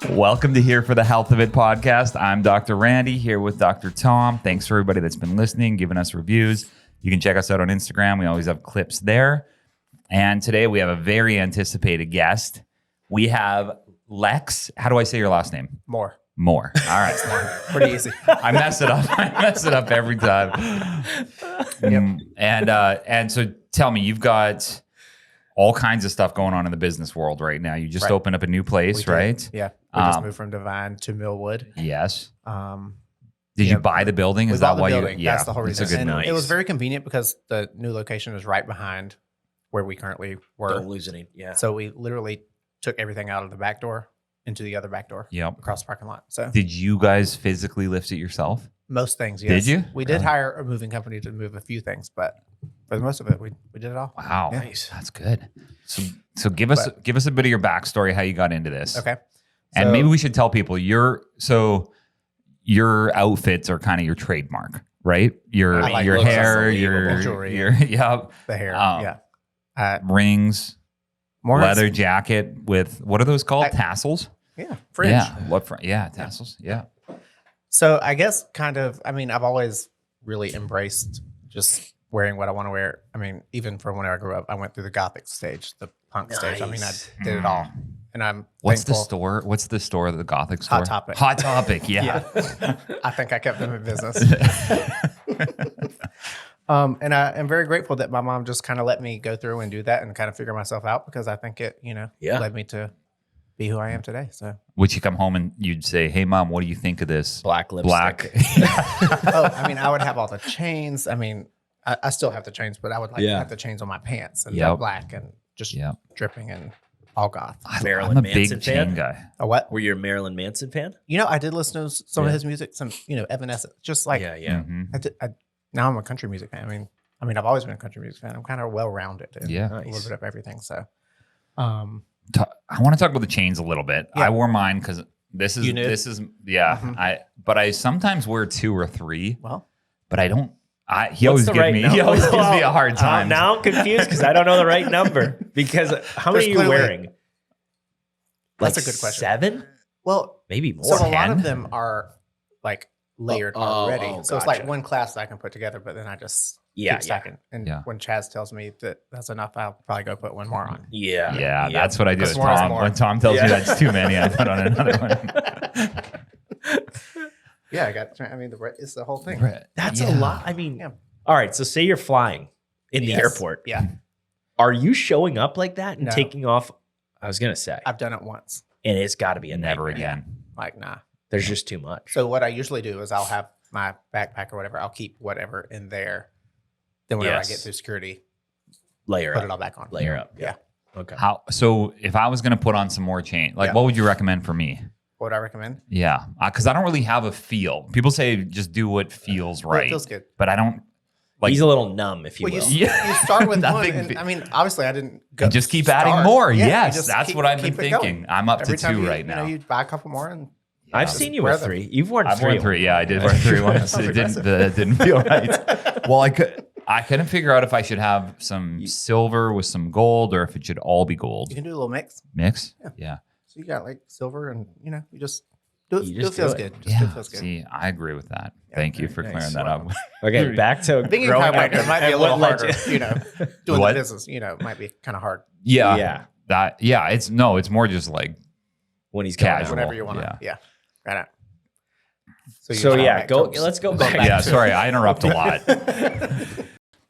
Welcome to Here for the Health of It podcast. I'm Dr. Randy here with Dr. Tom. Thanks for everybody that's been listening, giving us reviews. You can check us out on Instagram. We always have clips there. And today we have a very anticipated guest. We have Lex. How do I say your last name? More. All right. Pretty easy. I mess it up every time. And so tell me, you've got all kinds of stuff going on in the business world right now. You just opened up a new place, right? Yeah. We just moved from Divine to Millwood. Yes. Did you buy the building? We Is bought that the why building. you? Yeah, that's the whole reason. It's a good And nice. it was very convenient because the new location is right behind where we currently were. Don't lose any. Yeah. So we literally took everything out of the back door into the other back door. Yep. Across the parking lot. So Did you guys physically lift it yourself? most things, yes. Did you? We did hire a moving company to move a few things, but for the most of it, we did it all. Wow, Yeah. nice. That's good. So give us a bit of your backstory, how you got into this. Okay. And So- maybe we should tell people your outfits are kind of your trademark, right? Your I like your looks, hair, that's your unbelievable. Jewelry. the The hair. Um, rings, More leather jacket with what are those called? Tassels. Yeah. Fringe. Yeah, tassels. Yeah. So I guess I've always really embraced just wearing what I want to wear. I mean, even from when I grew up, I went through the Gothic stage, the punk stage. I mean, I did it all. And I'm What's the thankful. store? What's the store? The Gothic store? Hot Topic. Hot Topic. Yeah. Yeah. I think I kept them in business. And I am very grateful that my mom just kind of let me go through and do that and kind of figure myself out because I think it, led me to be who I am today. So, Would you come home and you'd say, "Hey, Mom, what do you think of this Black lipstick. I would have all the chains. I mean, I still have the chains, but I would like to have the chains on my pants and they're black and just dripping and all goth. Marilyn I'm a Manson big chain fan? guy. A what? Were you a Marilyn Manson fan? I did listen to some of his music, some, Evanescence, just like, Mhm. now I'm a country music fan. I mean, I've always been a country music fan. I'm kind of well-rounded and Yeah. a little bit of everything. So, I want to talk about the chains a little bit. Yeah. I wore mine because this is Mhm. I sometimes wear 2 or 3, well, but I don't. He always gives me a hard time. Now I'm confused because I don't know the right number. Because how many are you clearly- wearing? That's Like a good question. 7? well, Maybe more. so a lot 10? of them are like layered already. So it's like gotcha. one class that I can put together, but then I just keep stacking. And when Chaz tells me that that's enough, I'll probably go put one more on. Yeah, that's what I do with Because more is Tom. more. When Tom tells me that's too many, I put on another one. Yeah, it's the whole thing. That's Yeah. a lot. I mean, Yeah. all right. So say you're flying in the Yes. airport. Yeah, Are you showing up like that and No. taking off? I was going to say. I've done it once. And it's got to be a Never nightmare. again. Like, nah. There's just too much. So what I usually do is I'll have my backpack or whatever. I'll keep whatever in there. Then whenever I get through security, Layer put up. it all back on. Layer up. Yeah. Okay. So if I was going to put on some more chain, what would you recommend for me? What would I recommend? Yeah, because I don't really have a feel. People say just do what feels Well, it right. feels good. But I don't. Like, He's a little numb, if you Well, will. you start with one. Nothing And, big. I mean, obviously, I didn't go. and just keep adding start. more. Yeah, you Yes, just that's keep- what I've been keep it going. thinking. I'm up Every to time 2 you, right now. you buy a couple more and I've seen you wear with them. 3. You've worn I've 3. worn 3. Yeah, I did wear 3 once. It didn't feel right. Well, I couldn't figure out if I should have some silver with some gold or if it should all be gold. you can do a little mix. Mix? Yeah. So you got like silver and, you just do it. You It just feels do it. good. Just do it feels good. See, I agree with that. Thank you for nice. clearing that up. Okay, back to Being a growing up chiropractor might be a and little what led harder, you- doing What? the business, might be kind of hard. Yeah. It's more just like when he's Casual. casual. Whatever you want to. Yeah. Right out. So yeah, let's go back. Yeah, sorry, I interrupt a lot.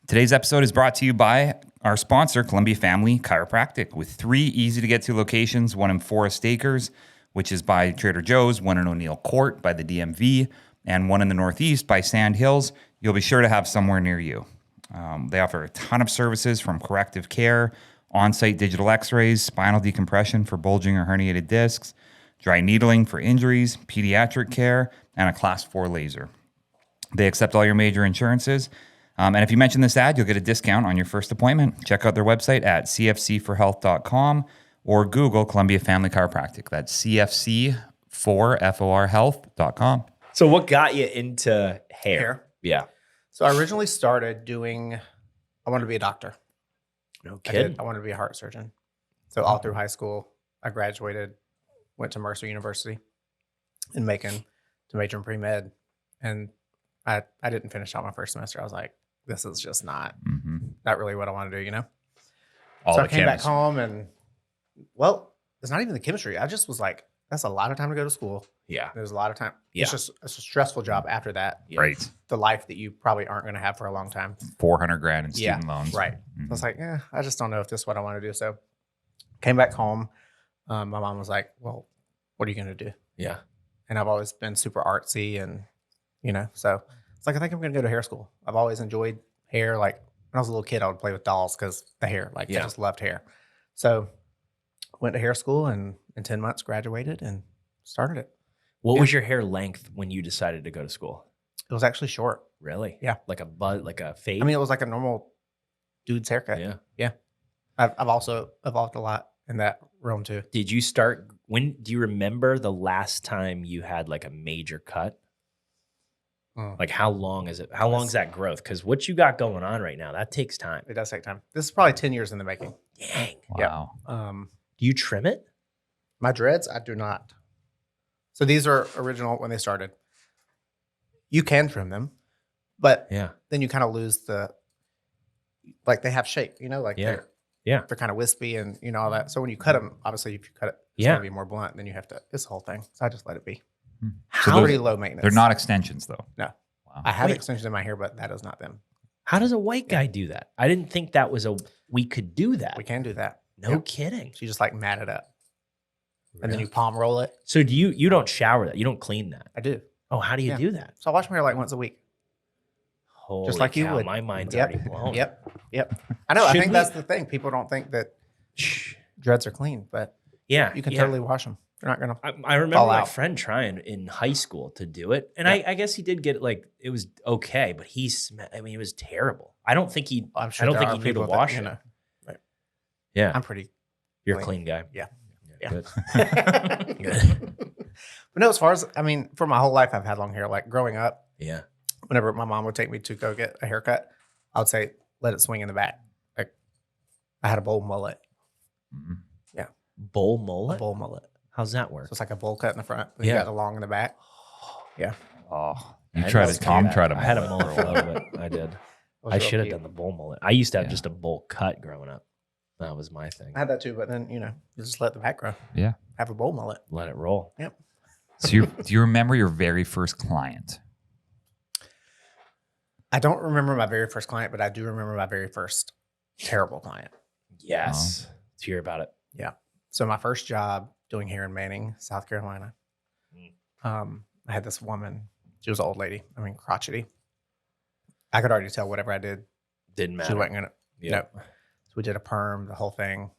Today's episode is brought to you by our sponsor, Columbia Family Chiropractic, with 3 easy-to-get-to locations, one in Forest Acres, which is by Trader Joe's, one in O'Neill Court by the DMV, and one in the Northeast by Sand Hills. You'll be sure to have somewhere near you. They offer a ton of services from corrective care, on-site digital x-rays, spinal decompression for bulging or herniated discs, dry needling for injuries, pediatric care, and a Class 4 laser. They accept all your major insurances. And if you mention this ad, you'll get a discount on your first appointment. Check out their website at cfc4health.com or Google Columbia Family Chiropractic. That's cfc4health.com. So what got you into hair? Yeah. So I originally started I wanted to be a doctor. No I kidding. wanted to be a heart surgeon. So all through high school, I graduated, went to Mercer University in Macon to major in pre-med. And I didn't finish out my first semester. I was like, this is just not really what I want to do, you know? All so the I came back chemistry. home and, well, it's not even the chemistry. I just was like, that's a lot of time to go to school. Yeah. There's a lot of time. Yeah. It's a stressful job after that. Yeah. Right. The life that you probably aren't going to have for a long time. 400 grand in student loans. Right. I was like, yeah, I just don't know if this is what I want to do. So came back home. My mom was like, well, what are you going to do? Yeah. And I've always been super artsy and, you know, so it's like, I think I'm going to go to hair school. I've always enjoyed hair. Like when I was a little kid, I would play with dolls because the hair, like I just loved hair. So went to hair school and in 10 months graduated and started it. What was your hair length when you decided to go to school? It was actually short. Really? Yeah. Like a buzz, like a fade? I mean, it was like a normal dude's haircut. Yeah. I've also evolved a lot in that realm too. Did you start, do you remember the last time you had like a major cut? Like how long is it? How long is that growth? Because what you got going on right now, that takes time. It does take time. This is probably 10 years in the making. Dang. Wow. Yeah. Do you trim it? My dreads, I do not. So these are original when they started. You can trim them, but then you kind of lose like they have shape, you know, like they're kind of wispy and you know all that. So when you cut them, obviously if you cut it, it's going to be more blunt. Then you have to this whole thing. So I just let it be. So Pretty low maintenance. They're not extensions though. No. Wow. I have extensions in my hair, but that is not them. How does a white guy do that? I didn't think that was we could do that. We can do that. No kidding. So you just like mat it up. And then you palm roll it. So do you don't shower that? You don't clean that? I do. Oh, how do you do that? So I wash my hair like once a week. Holy just like cow, you would. My mind's already blown. Yep. I know. I think that's the thing. People don't think that dreads are clean, but you can totally wash them. They're not gonna. I remember my friend trying in high school to do it, and I guess he did get it. Like it was okay, but it was terrible. I don't think he. I'm sure I don't think he knew to wash it. Yeah, I'm pretty. You're a clean guy. Yeah. Good. Good. But no, as far as for my whole life, I've had long hair. Like growing up, whenever my mom would take me to go get a haircut, I would say, "Let it swing in the back." Like I had a bowl mullet. Mm-hmm. Yeah, bowl mullet. A bowl mullet. How's that work? So it's like a bowl cut in the front. You got the long in the back. Yeah. Oh, you tried it. Tom tried a mullet. I had a mullet for a little bit. I did. I should have done the bowl mullet. I used to have just a bowl cut growing up. That was my thing. I had that too, but then you just let the back grow. Yeah. Have a bowl mullet. Let it roll. Yep. So do you remember your very first client? I don't remember my very first client, but I do remember my very first terrible client. Yes. Let's hear about it. Yeah. So my first job doing hair in Manning, South Carolina. I had this woman. She was an old lady. Crotchety. I could already tell whatever I did didn't matter. She wasn't gonna. No. So we did a perm, the whole thing.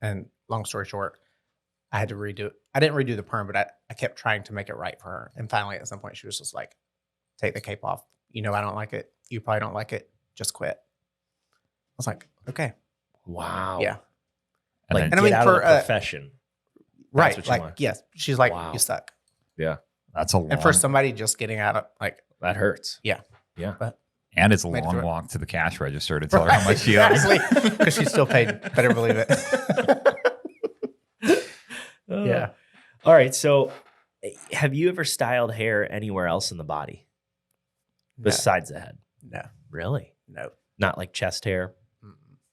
And long story short, I had to redo it. I didn't redo the perm, but I kept trying to make it right for her. And finally, at some point, she was just like, "Take the cape off. I don't like it. You probably don't like it. Just quit." I was like, "Okay." Wow. Yeah. Like, and get out of the profession. Right. Like, yes. She's like, "You suck." Yeah. That's a long. And for somebody just getting out of that hurts. Yeah. Yeah. But and it's a long walk to the cash register to tell her how much she owes. Because she's still paid. Better believe it. Yeah. All right. So have you ever styled hair anywhere else in the body besides the head? No. Really? No. Not like chest hair,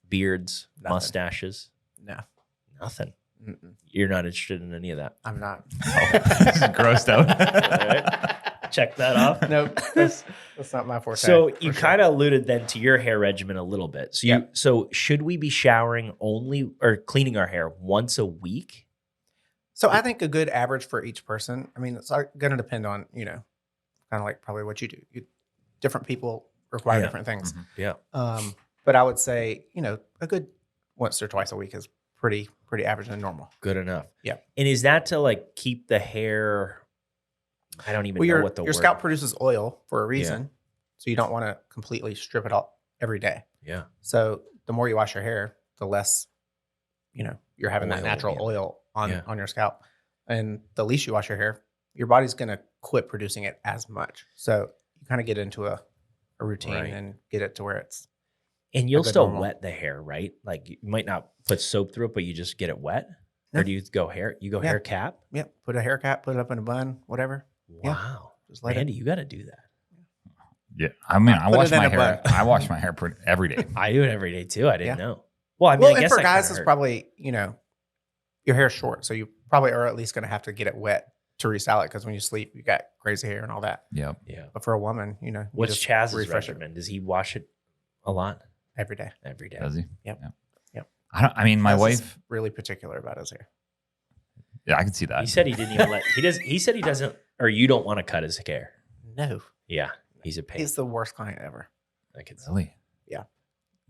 beards, Nothing. Mustaches? No. Nothing. Mm-mm. You're not interested in any of that? I'm not. This is grossed out. All right. Check that off. Nope. That's not my forte. So you kind of alluded then to your hair regimen a little bit. So so should we be showering only or cleaning our hair once a week? So I think a good average for each person. It's going to depend on, kind of like probably what you do. Different people require different things. Mm-hmm. Yeah. But I would say, a good once or twice a week is pretty average and normal. Good enough. Yeah. And is that to like keep the hair? I don't even know what the word. Your scalp produces oil for a reason. So you don't want to completely strip it all every day. Yeah. So the more you wash your hair, the less, you're having that natural oil on your scalp. And the least you wash your hair, your body's going to quit producing it as much. So you kind of get into a routine and get it to where it's. And you'll still wet the hair, right? Like you might not put soap through it, but you just get it wet. Or do you go hair? You go Yeah. hair cap? Yep. Put a hair cap, put it up in a bun, whatever. Yeah. Wow. Just let Randy, you got to do that. Yeah. I mean, I Put wash it in my a hair. bun. I wash my hair every day. I do it every day too. I didn't Yeah. know. Well, I mean, Well, I and guess for that guys, kinda it's hurt. probably, your hair's short. So you probably are at least going to have to get it wet to restyle it because when you sleep, you got crazy hair and all that. Yep. Yeah. But for a woman, you What's just Chaz's refresh it regimen? Does he wash it a lot? every day. Every day. Does he? Yep. Yeah. Yep. I mean, my Chaz is wife. really particular about his hair. Yeah, I can see that. He said he didn't even let. He said he doesn't, or you don't want to cut his hair. No, Yeah. He's a pain. he's the worst client ever. I can see. Really? Yeah.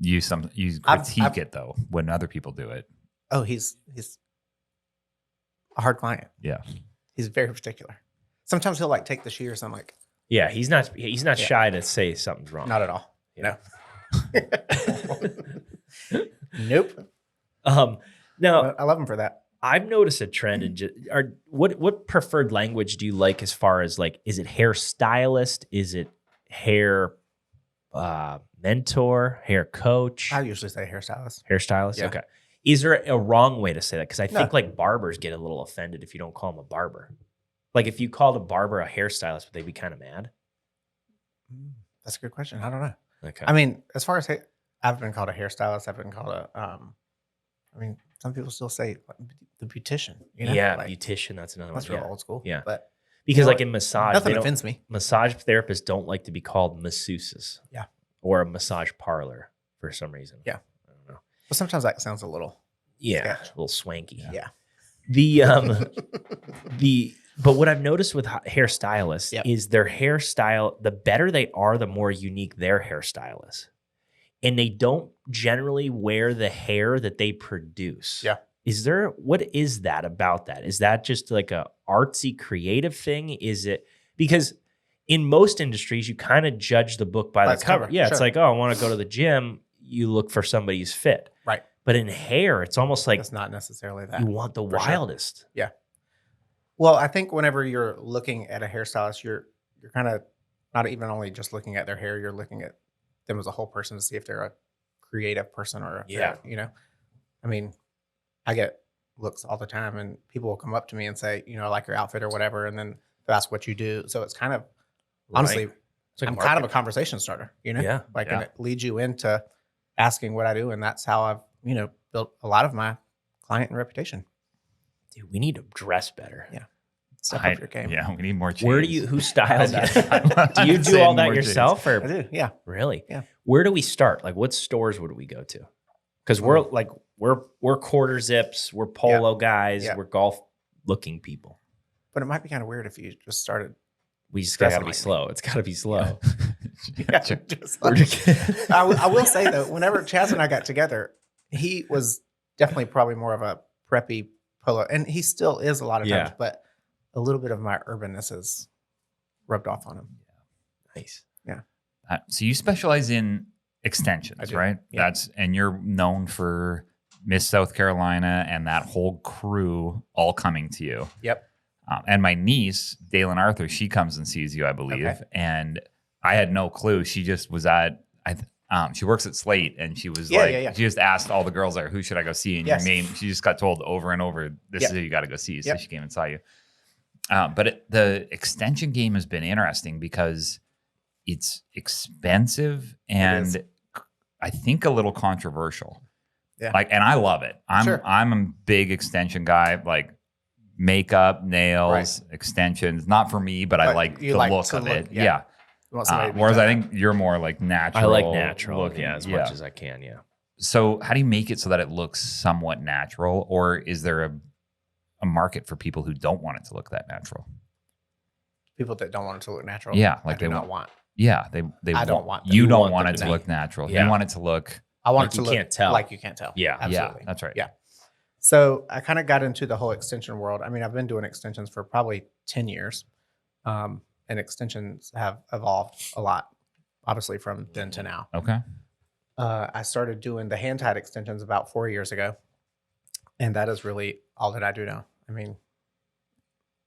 You I've- critique it though when other people do it. Oh, he's a hard client. Yeah. He's very particular. Sometimes he'll like take the shears. I'm like, Yeah. He's not Yeah. shy to say something's wrong. not at all. Yeah. No. Nope. Now, But I love him for that. I've noticed a trend in what preferred language do you like as far as like, is it hairstylist? Is it hair mentor, hair coach, I usually say hairstylist. hairstylist? Yeah. Okay. Is there a wrong way to say that? Because I No. think like barbers get a little offended if you don't call them a barber. Like if you called a barber a hairstylist, would they be kind of mad? That's a good question. I don't know. Okay. I mean, as far as I've been called a hairstylist. I've been called some people still say like, the beautician. yeah, like, beautician. That's another that's one. real Yeah. old school. Yeah. But Because know like what? in massage, nothing they don't, offends me. massage therapists don't like to be called masseuses. Yeah. Or a massage parlor for some reason. Yeah. I don't know. But sometimes that sounds a little. Yeah. Sketch. A little swanky. Yeah. But what I've noticed with hairstylists Yep. is their hairstyle, the better they are, the more unique their hairstyle is. And they don't generally wear the hair that they produce. Yeah. What is that about that? Is that just like a artsy creative thing? Is it because in most industries, you kind of judge the book by the cover. Yeah. It's Sure. like, oh, I want to go to the gym. You look for somebody who's fit. Right. But in hair, it's almost like It's not necessarily that. you want the for sure. wildest. Well, I think whenever you're looking at a hairstylist, you're kind of not even only just looking at their hair, you're looking at them as a whole person to see if they're a creative person or Yeah. I mean, I get looks all the time and people will come up to me and say, I like your outfit or whatever, and then that's what you do. So it's kind of honestly, Right? It's like I'm kind of a marketing. conversation starter, Yeah. like Yeah. and it leads you into asking what I do, and that's how I've built a lot of my client and reputation. Dude, we need to dress better. Yeah. Step up your game. Yeah, we need more change. Who styles I you? Do you do Saying all that more change. yourself I or do, yeah. really? Yeah. Where do we start? Like what stores would we go to? Because we're quarter zips, we're polo guys, Yeah. we're golf looking people. But it might be kind of weird if you just started. We just gotta Dressing be like me. slow. It's gotta be slow. Yeah, Sure. just We're like- just- I will say though, whenever Chaz and I got together, he was definitely probably more of a preppy polo, and he still is a lot of times. Yeah. But a little bit of my urbanness is rubbed off on him. Nice. So you specialize in I extensions, do. right? Yeah. And you're known for Miss South Carolina and that whole crew all coming to you. Yep. And my niece, Dalen Arthur, she comes and sees you, I believe. Okay. And I had no clue. She just was at, she works at Slate, and she was Yeah. she just asked all the girls there, who should I go see? And Yes. your name, she just got told over and over, this Yep. is who you got to go see. So Yep. she came and saw you. But the extension game has been interesting because it's expensive and I think a little controversial. Yeah. And I love it. Sure. I'm a big extension guy, like makeup, nails, extensions. Not for me, but I But like you the like look to of look, it. yeah. Yeah. You want somebody to be Whereas I done. think you're more like natural. I like natural, looking. as much as I can. Yeah. So how do you make it so that it looks somewhat natural, or is there a market for people who don't want it to look that natural? people that don't want it to look natural. Yeah, I like do they not want. Yeah, they I don't want them. you You don't want want them it to to be- look natural. Yeah. You want it to look I want Like it to you look can't tell. like you can't tell. Yeah. Absolutely. Yeah, that's right. Yeah. So I kind of got into the whole extension world. I mean, I've been doing extensions for probably 10 years. And extensions have evolved a lot, obviously, from then to now. Okay. I started doing the hand tied extensions about 4 years ago. And that is really all that I do now. I mean,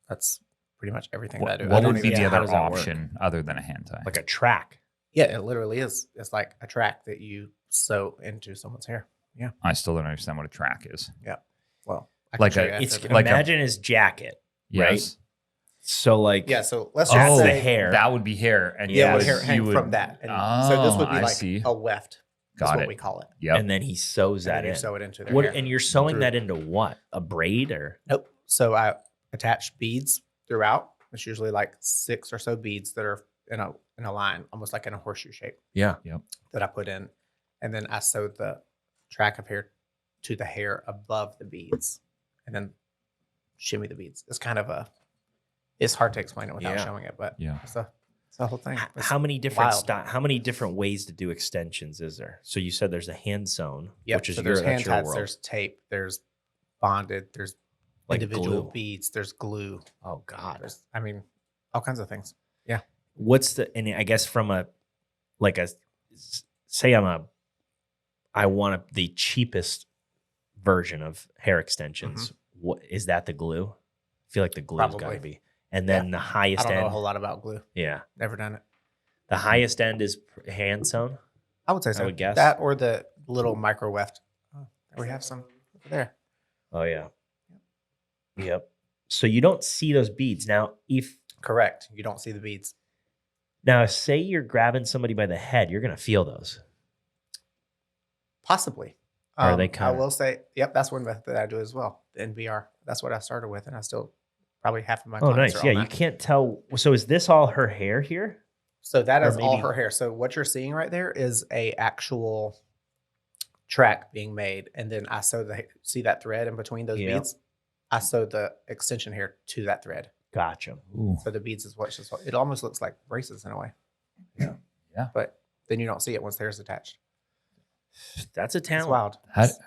that's pretty much everything that I do. I What don't would be even- the how other does that work? option other than a hand tie? Like a track. Yeah, it literally is. It's like a track that you sew into someone's hair. I still don't understand what a track is. Well, I can Like show you It's after, but- like a- imagine his jacket, right? Yes. So like, yeah. So let's that's just the say hair. That would be hair. And Yeah, you would, hair hang you would, from that. And so this would be I like see. a weft. That's Got what it. we call it. Yep. and then he sews And that then you in. sew it into their What? hair. And you're sewing Through- that into what? A braid or? Nope. So I attach beads throughout. It's usually like 6 or so beads that are in a line, almost like in a horseshoe shape, Yeah. that I put in, and then I sew the track of hair to the hair above the beads, and then shimmy the beads. It's kind of it's hard to explain it without Yeah. showing it, but Yeah. it's the whole thing. It's How many different wild. how many different ways to do extensions is there? So you said there's a hand sewn, Yep. which is So your, there's hand that's your ties, world. there's tape, there's bonded, there's Like individual glue. beads, there's glue. Oh God. There's, I mean, all kinds of things. What's the, and I guess from a, like a, say I want the cheapest version of hair extensions. What is that, the glue? I feel like the glue's got to Probably. be. And then the I highest don't know a end. whole lot about glue. Yeah. Never done it. The highest end is hand sewn. I would say so. would guess. That or the little micro weft. Oh, we have some over there. Oh, yeah. Yep. So you don't see those beads. Now, Correct. You don't see the beads. say you're grabbing somebody by the head, you're going to feel those. Possibly. Or are they I kinda- will say, yep, that's one method that I do as well. The NBR. That's what I started with, and I still probably half of my Oh, clients nice. are Yeah. on You that. can't tell. So is this all her hair here? So that or is all maybe- her hair. So what you're seeing right there is a actual track being made, and then I sew see that thread in between those Yeah. beads. I sew the extension hair to that thread. Gotcha. Ooh. So the beads is what's just it almost looks like braces in a way. Yeah. But then you don't see it once the hair's attached. That's a It's talent. wild.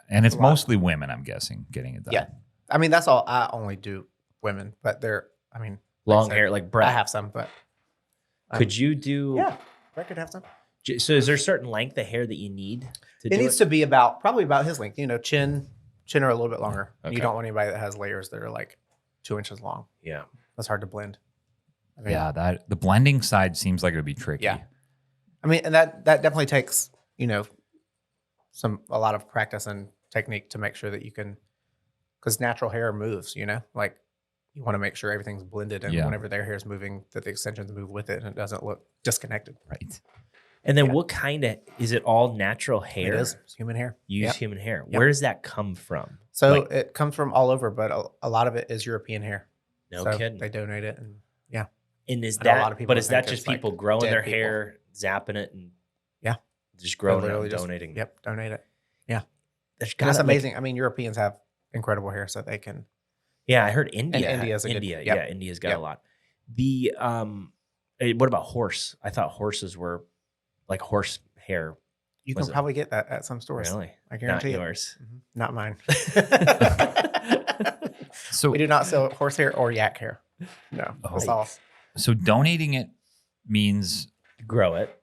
And it's a lot. mostly women, I'm guessing, getting it done. Yeah. I mean, that's all. I only do women, but I mean, Long I said, hair, like I Brett. have some, but Could you do? yeah, I could have some. So is there a certain length of hair that you need to It do needs it? to be probably about his length. You know, chin or a little bit longer. Okay. You don't want anybody that has layers that are like 2 inches long. Yeah. That's hard to blend. I mean, Yeah, that the blending side seems like it would be tricky. Yeah. I mean, and that definitely takes, a lot of practice and technique to make sure that you can, because natural hair moves, like you want to make sure everything's blended, and Yeah. whenever their hair is moving, that the extensions move with it and it doesn't look disconnected. Right. And then Yeah. what kind of, is it all natural hair? It is. It's human hair. You use Yep. human hair. Yep. Where does that come from? So Like- it comes from all over, but a lot of it is European hair. No So kidding. They donate it, and And is I know a that, lot of people but is that think just it's like people growing dead their people. hair, zapping it, and Yeah. just growing it literally and just- donating? yep, donate it. There's And that's gotta, like- amazing. I mean, Europeans have incredible hair, so they can. yeah, I heard India. India's a good- India, yep. yeah, India's got Yep. a lot. The what about horse? I thought horses were like horse hair. You Was can it- probably get that at some stores. Really? I Not guarantee it. yours. Mhm. Not mine. So We do not sell horse hair or yak hair. No, Oh. it's all. so donating it means Grow it.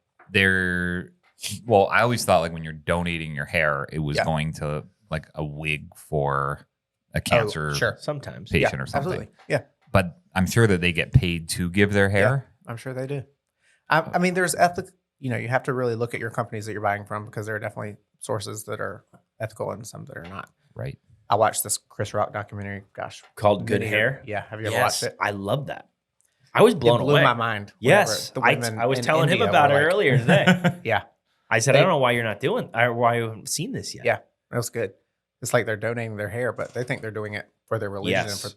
well, I always thought like when you're donating your hair, it was Yeah. going to like a wig for a cancer Oh, sure. Sometimes. patient or something. Absolutely. Yeah, But I'm sure that they get paid to give their hair. I'm sure they do. I mean, there's ethic. You have to really look at your companies that you're buying from, because there are definitely sources that are ethical and some that are not. Right. I watched this Chris Rock documentary. Gosh, Called Good many- Hair. Yeah, have you ever Yes, watched it? I love that. I was blown it blew away. my mind. Yes, whenever the women I was in telling him India about it were like- earlier today. Yeah, I said, They- I don't know why you're not doing, or why you haven't seen this yet. Yeah. that was good. It's like they're donating their hair, but they think they're doing it for their religion Yes. and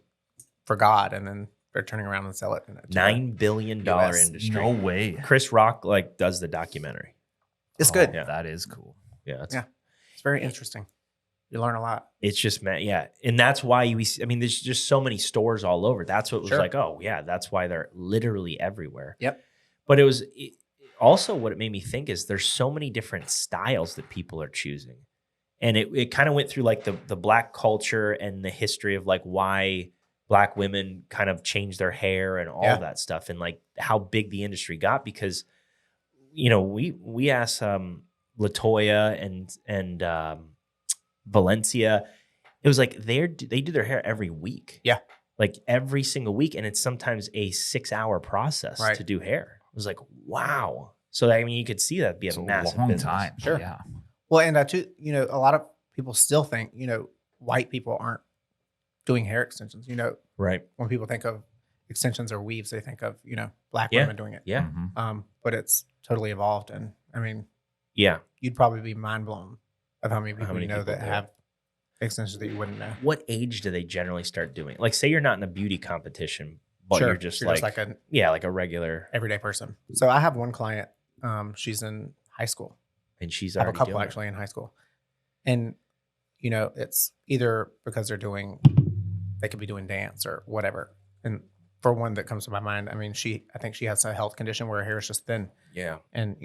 for God, and then they're turning around and sell it. In a $9 billion US. industry. No way. Chris Rock does the documentary. It's Oh, good. Yeah. That is cool. Yeah, it's, Yeah. It's very interesting. You learn a lot. it's just yeah, and that's why there's just so many stores all over. That's what was Sure. like. Oh yeah, that's why they're literally everywhere. Yep. But also what it made me think is there's so many different styles that people are choosing, and it kind of went through like the black culture and the history of like why Black women kind of changed their hair and all Yeah. of that stuff, and like how big the industry got, because we asked Latoya and Valencia, it was like they do their hair every week. Yeah. Like every single week. And it's sometimes a 6-hour process Right. to do hair. It was like, wow. So I mean, you could see that'd be It's a a massive long business. time. Sure. Yeah. Well, and too, a lot of people still think, white people aren't doing hair extensions. Right. When people think of extensions or weaves, they think of, black Yeah. women doing it. Yeah. Mhm. But it's totally evolved. And I mean, Yeah. you'd probably be mind blown of how many people many you know people that do it. have extensions that you wouldn't know. What age do they generally start doing? Like, say you're not in a beauty competition, but you're just like an like a regular, everyday person. So I have one client. She's in high school. and she's I have a already couple doing it. actually in high school, and it's either because they could be doing dance or whatever. And for one that comes to my mind, I mean, I think she has a health condition where her hair is just thin, Yeah. and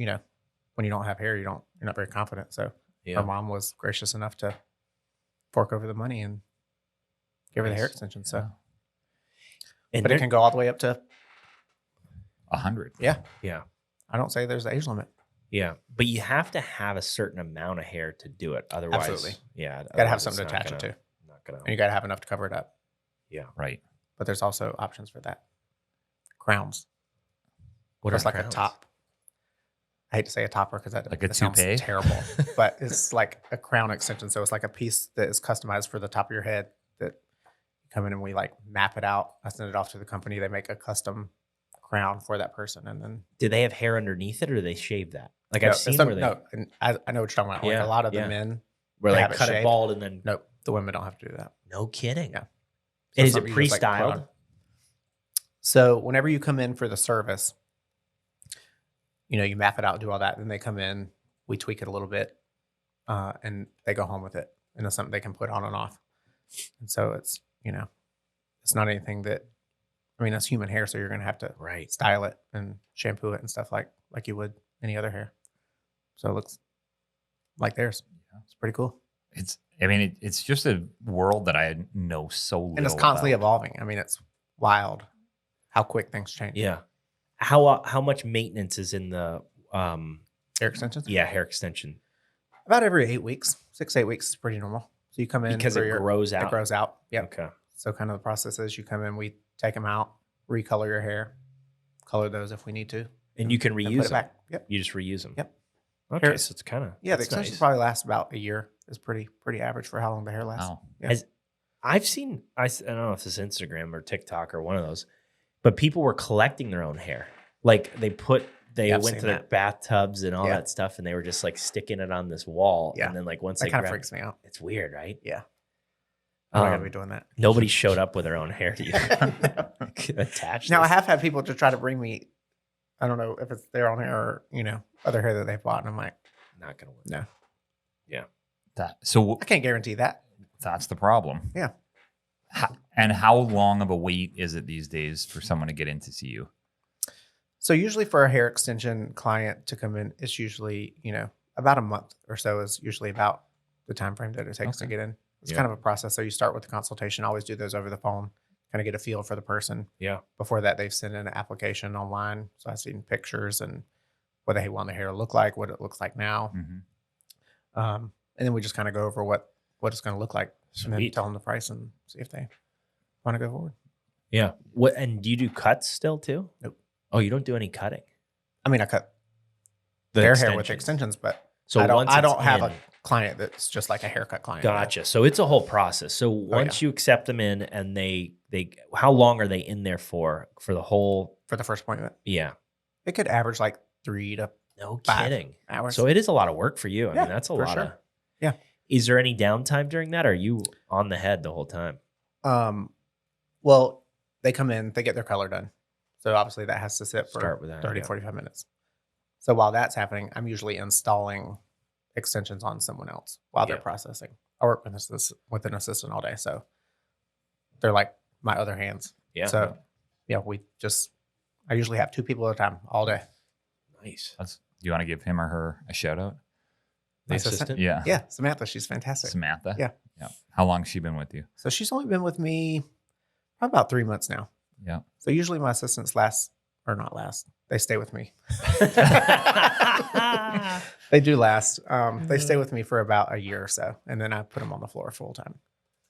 when you don't have hair, you're not very confident. So Yeah. her mom was gracious enough to fork over the money and give her the hair Nice. extension. So, And but it can go all the way up to 100. yeah. yeah. I don't say there's an age limit. Yeah. But you have to have a certain amount of hair to do it. Otherwise, Absolutely. yeah. Got to have otherwise something it's to not attach it gonna- to, Not gonna. and you got to have enough to cover it up. Yeah. Right. But there's also options for that. Crowns. What It's are like crowns? a top. I hate to say a topper because that Like a that sounds toupee? terrible, but it's like a crown extension. So it's like a piece that is customized for the top of your head that you come in and we like map it out. I send it off to the company. They make a custom crown for that person. And then Do they have hair underneath it, or do they shave that? Like I've seen where they and I know what you're talking about. Like Yeah, a lot of yeah. the men, where they they have it cut it shaved. bald and then nope, the women don't have to do that. no kidding. Yeah. And is some it you just, like, put pre-styled? on. So whenever you come in for the service, you map it out, do all that. Then they come in, we tweak it a little bit, and they go home with it. And it's something they can put on and off. And so it's not anything that, I mean, that's human hair, so you're going to have to Right. style it and shampoo it and stuff like you would any other hair. So it looks like theirs. It's pretty cool. It's just a world that I know so little And it's constantly about. evolving. I mean, it's wild how quick things change. Yeah. How much maintenance is in the Hair extensions? hair extension? About every 8 weeks, 6 to 8 weeks is pretty normal. So you come in Because for it grows out. It grows out. Yeah. Okay. So kind of the process is you come in, we take them out, recolor your hair, color those if we need to, And you can and put reuse it them. back. Yep. You just reuse them. Yep. Okay, Hair- so it's kind of Yeah, the extensions probably last about a year. Is pretty average for how long the hair lasts. Wow. Yeah. I've seen. I don't know if it's Instagram or TikTok or one of those, but people were collecting their own hair. Like they Yeah, I've went seen to their that. bathtubs and all Yeah. that stuff, and they were just like sticking it on this wall. Yeah. And then like once That they kind of grabbed, freaks me out. it's weird, right? Yeah. I'm not gonna Um, be doing that. Nobody showed up with their own hair to you. Attach. Now I this. have had people to try to bring me. I don't know if it's their own hair or other hair that they bought, and I'm like, Not gonna work. no, So I can't guarantee that. that's the problem. Yeah. And how long of a wait is it these days for someone to get in to see you? So usually for a hair extension client to come in, it's usually about a month or so is usually about the time frame that it takes to Okay. get in. It's Yeah. kind of a process. So you start with the consultation. I always do those over the phone, kind of get a feel for the person. Yeah. Before that, they've sent in an application online. So I've seen pictures and what they want their hair to look like, what it looks like now. Mhm. And then we just kind of go over what it's going to look like and then Sweet. tell them the price and see if they want to go forward. Yeah. What? And do you do cuts still too? Nope. Oh, you don't do any cutting. I mean, I cut The their hair with extensions. extensions, but So I don't, once I it's don't have in- a client that's just like a haircut client. Gotcha. So it's a whole process. So once you accept them in, and they how long are they in there for the whole? For the first appointment. Yeah. It could average like 3 to No 5 kidding. hours. So it is a lot of work for you. I Yeah, mean, that's a for lot sure. of. Yeah. Is there any downtime during that? Or are you on the head the whole time? Well, they come in, they get their color done. So obviously that has to sit for Start with that, 30, yeah. 45 minutes. So while that's happening, I'm usually installing extensions on someone else while they're Yeah. processing. I work with an assistant all day. So they're like my other hands. Yeah. So yeah, I usually have 2 people at a time all day. Nice. Do you want to give him or her a shout out? The My assistant? assistant? Yeah. Yeah, Samantha, she's fantastic. Samantha? Yeah. Yeah. How long has she been with you? So she's only been with me probably about 3 months now. Yeah. So usually my assistants they stay with me. They do last. They stay with me for about a year or so, and then I put them on the floor full time.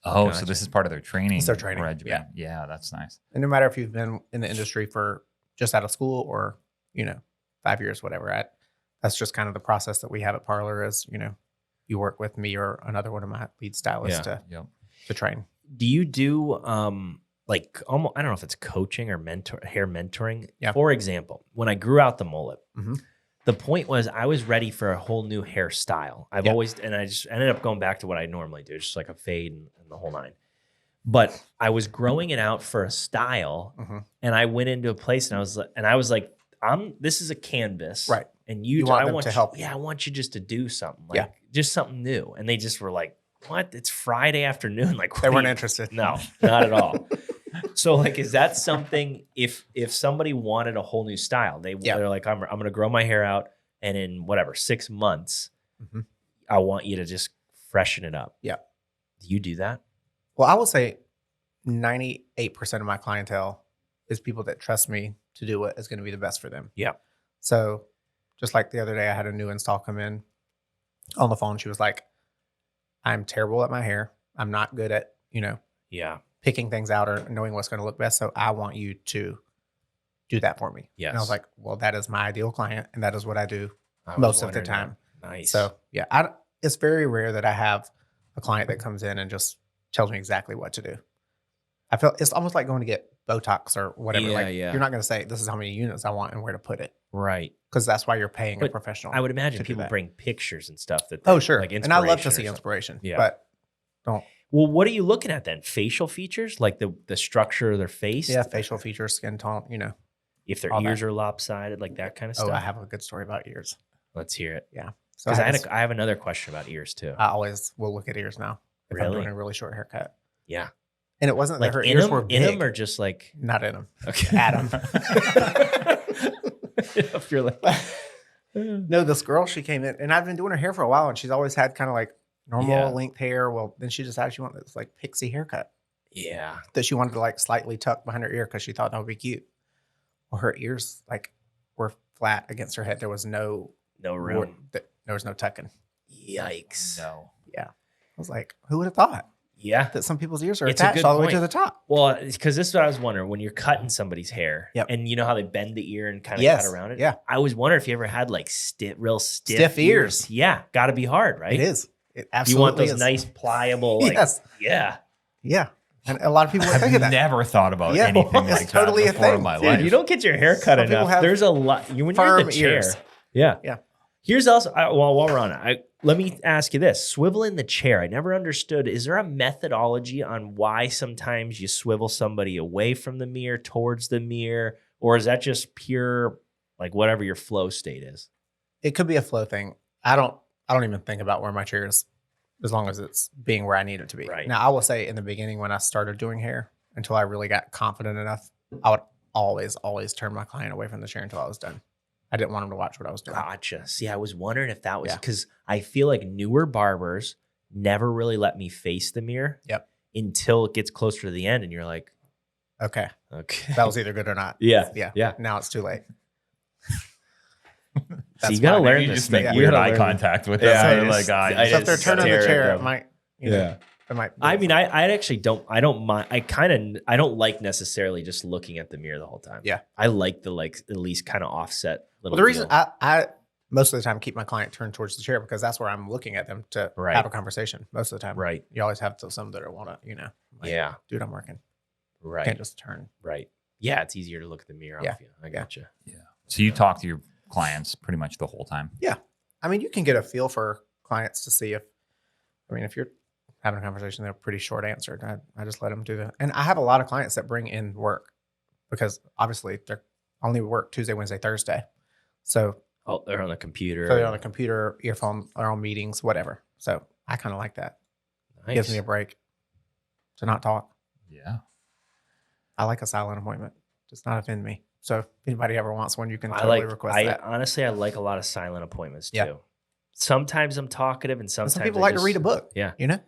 Oh, Gotcha. so this is part of their training. It's their training, regimen. Yeah, that's nice. And no matter if you've been in the industry for just out of school or 5 years, whatever, that's just kind of the process that we have at Parlor. Is you work with me or another one of my lead stylists Yeah. to Yep. to train. Do you do like almost, I don't know if it's coaching or hair mentoring? Yeah. For example, when I grew out the mullet, Mhm. the point was I was ready for a whole new hairstyle. I just ended up going back to what I normally do, just like a fade and the whole nine. But I was growing it out for a style, and I went into a place and I was like, this is a canvas, Right? And You want them to help you. Yeah, I want you just to do something, like just something new. And they just were like, "What? It's Friday afternoon." Like They weren't interested. No, not at all. So like, is that something? If somebody wanted a whole new style, they're like, I'm going to grow my hair out, and in whatever 6 months, I want you to just freshen it up. Yeah. Do you do that? Well, I will say 98% of my clientele is people that trust me to do what is going to be the best for them. Yeah. So just like the other day, I had a new install come in on the phone. She was like, I'm terrible at my hair. I'm not good at, picking things out or knowing what's going to look best. So I want you to do that for me. Yes. And I was like, well, that is my ideal client. And that is what I do most of the time. Nice. So yeah, it's very rare that I have a client that comes in and just tells me exactly what to do. I feel it's almost like going to get Botox or whatever. You're not going to say, this is how many units I want and where to put it. Right. Because that's why you're paying a professional. I would imagine people bring pictures and stuff that. Sure. Like and I love to see inspiration. Yeah. But don't. Well, what are you looking at then? Facial features, like the structure of their face? Yeah, facial features, skin tone, If their ears are lopsided, like that kind of stuff. Oh, I have a good story about ears. Let's hear it. Yeah. Because I have another question about ears too. I always will look at ears now if I'm Really? doing a really short haircut. Yeah. And it wasn't Like that her ears were in big. them or just like Not in them. okay. At them. If you're like No, this girl, she came in, and I've been doing her hair for a while, and she's always had kind of like normal length hair. Well, then she decided she wanted this like pixie haircut yeah. that she wanted to like slightly tuck behind her ear because she thought that would be cute. Well, her ears like were flat against her head. There was no room. There was no tucking. Yikes. No. Yeah. I was like, who would have thought Yeah. that some people's ears are It's a attached good all the way point. to the top? Well, because this is what I was wondering. When you're cutting somebody's hair, Yep. and you know how they bend the ear and kind of Yes. cut around it? Yeah. I was wondering if you ever had like real stiff Stiff ears. Yeah. Got to be hard, right? It is. It You absolutely want those is. nice, pliable, like, Yes. yeah. Yeah. And a lot of people think of I've that. never thought about Yeah, anything it's like totally a that before in thing. my Dude, life. you don't get your hair cut Some people enough. have There's a lot. When you're in the firm chair. ears. Yeah. Yeah. Here's also, while we're on it, let me ask you this. Swivel in the chair. I never understood. Is there a methodology on why sometimes you swivel somebody away from the mirror, towards the mirror? Or is that just pure, like whatever your flow state is? It could be a flow thing. I don't even think about where my chair is as long as it's being where I need it to be. Right. Now, I will say in the beginning when I started doing hair, until I really got confident enough, I would always turn my client away from the chair until I was done. I didn't want him to watch what I was doing. Gotcha. See, I was wondering if that was Yeah. because I feel like newer barbers never really let me face the mirror. Yep. Until it gets closer to the end and you're like, Okay. okay. That was either good or not. Yeah. Yeah. Yeah. Now it's too late. So you got to fine. learn You this. just make man. You weird gotta eye learn- contact with them. Yeah, They're I like, just- "Ah, I you So if just they're turning stare the at chair, them. it might, Yeah. it might. I mean, I actually don't. I don't mind. I don't like necessarily just looking at the mirror the whole time. Yeah. I like the at least kind of offset little. Well, the reason deal. I most of the time keep my client turned towards the chair because that's where I'm looking at them to Right. have a conversation most of the time. Right. You always have some that want to, like, Yeah. dude, I'm working. Right. Can't just turn. Right. Yeah, it's easier to look at the mirror. Yeah. Off you. I gotcha. So you talk to your clients pretty much the whole time. I mean, you can get a feel for clients to see if you're having a conversation, they're pretty short answered. I just let them do that. And I have a lot of clients that bring in work because obviously they're only work Tuesday, Wednesday, Thursday. So Oh, they're on the computer. they're on the computer, earphone, or on meetings, whatever. So I kind of like that. Nice. Gives me a break to not talk. Yeah. I like a silent appointment. Does not offend me. So if anybody ever wants one, you can I totally like. request I that. honestly, I like a lot of silent appointments too. Yeah. Sometimes I'm talkative, and And sometimes some people I like to just- read a book. Yeah. And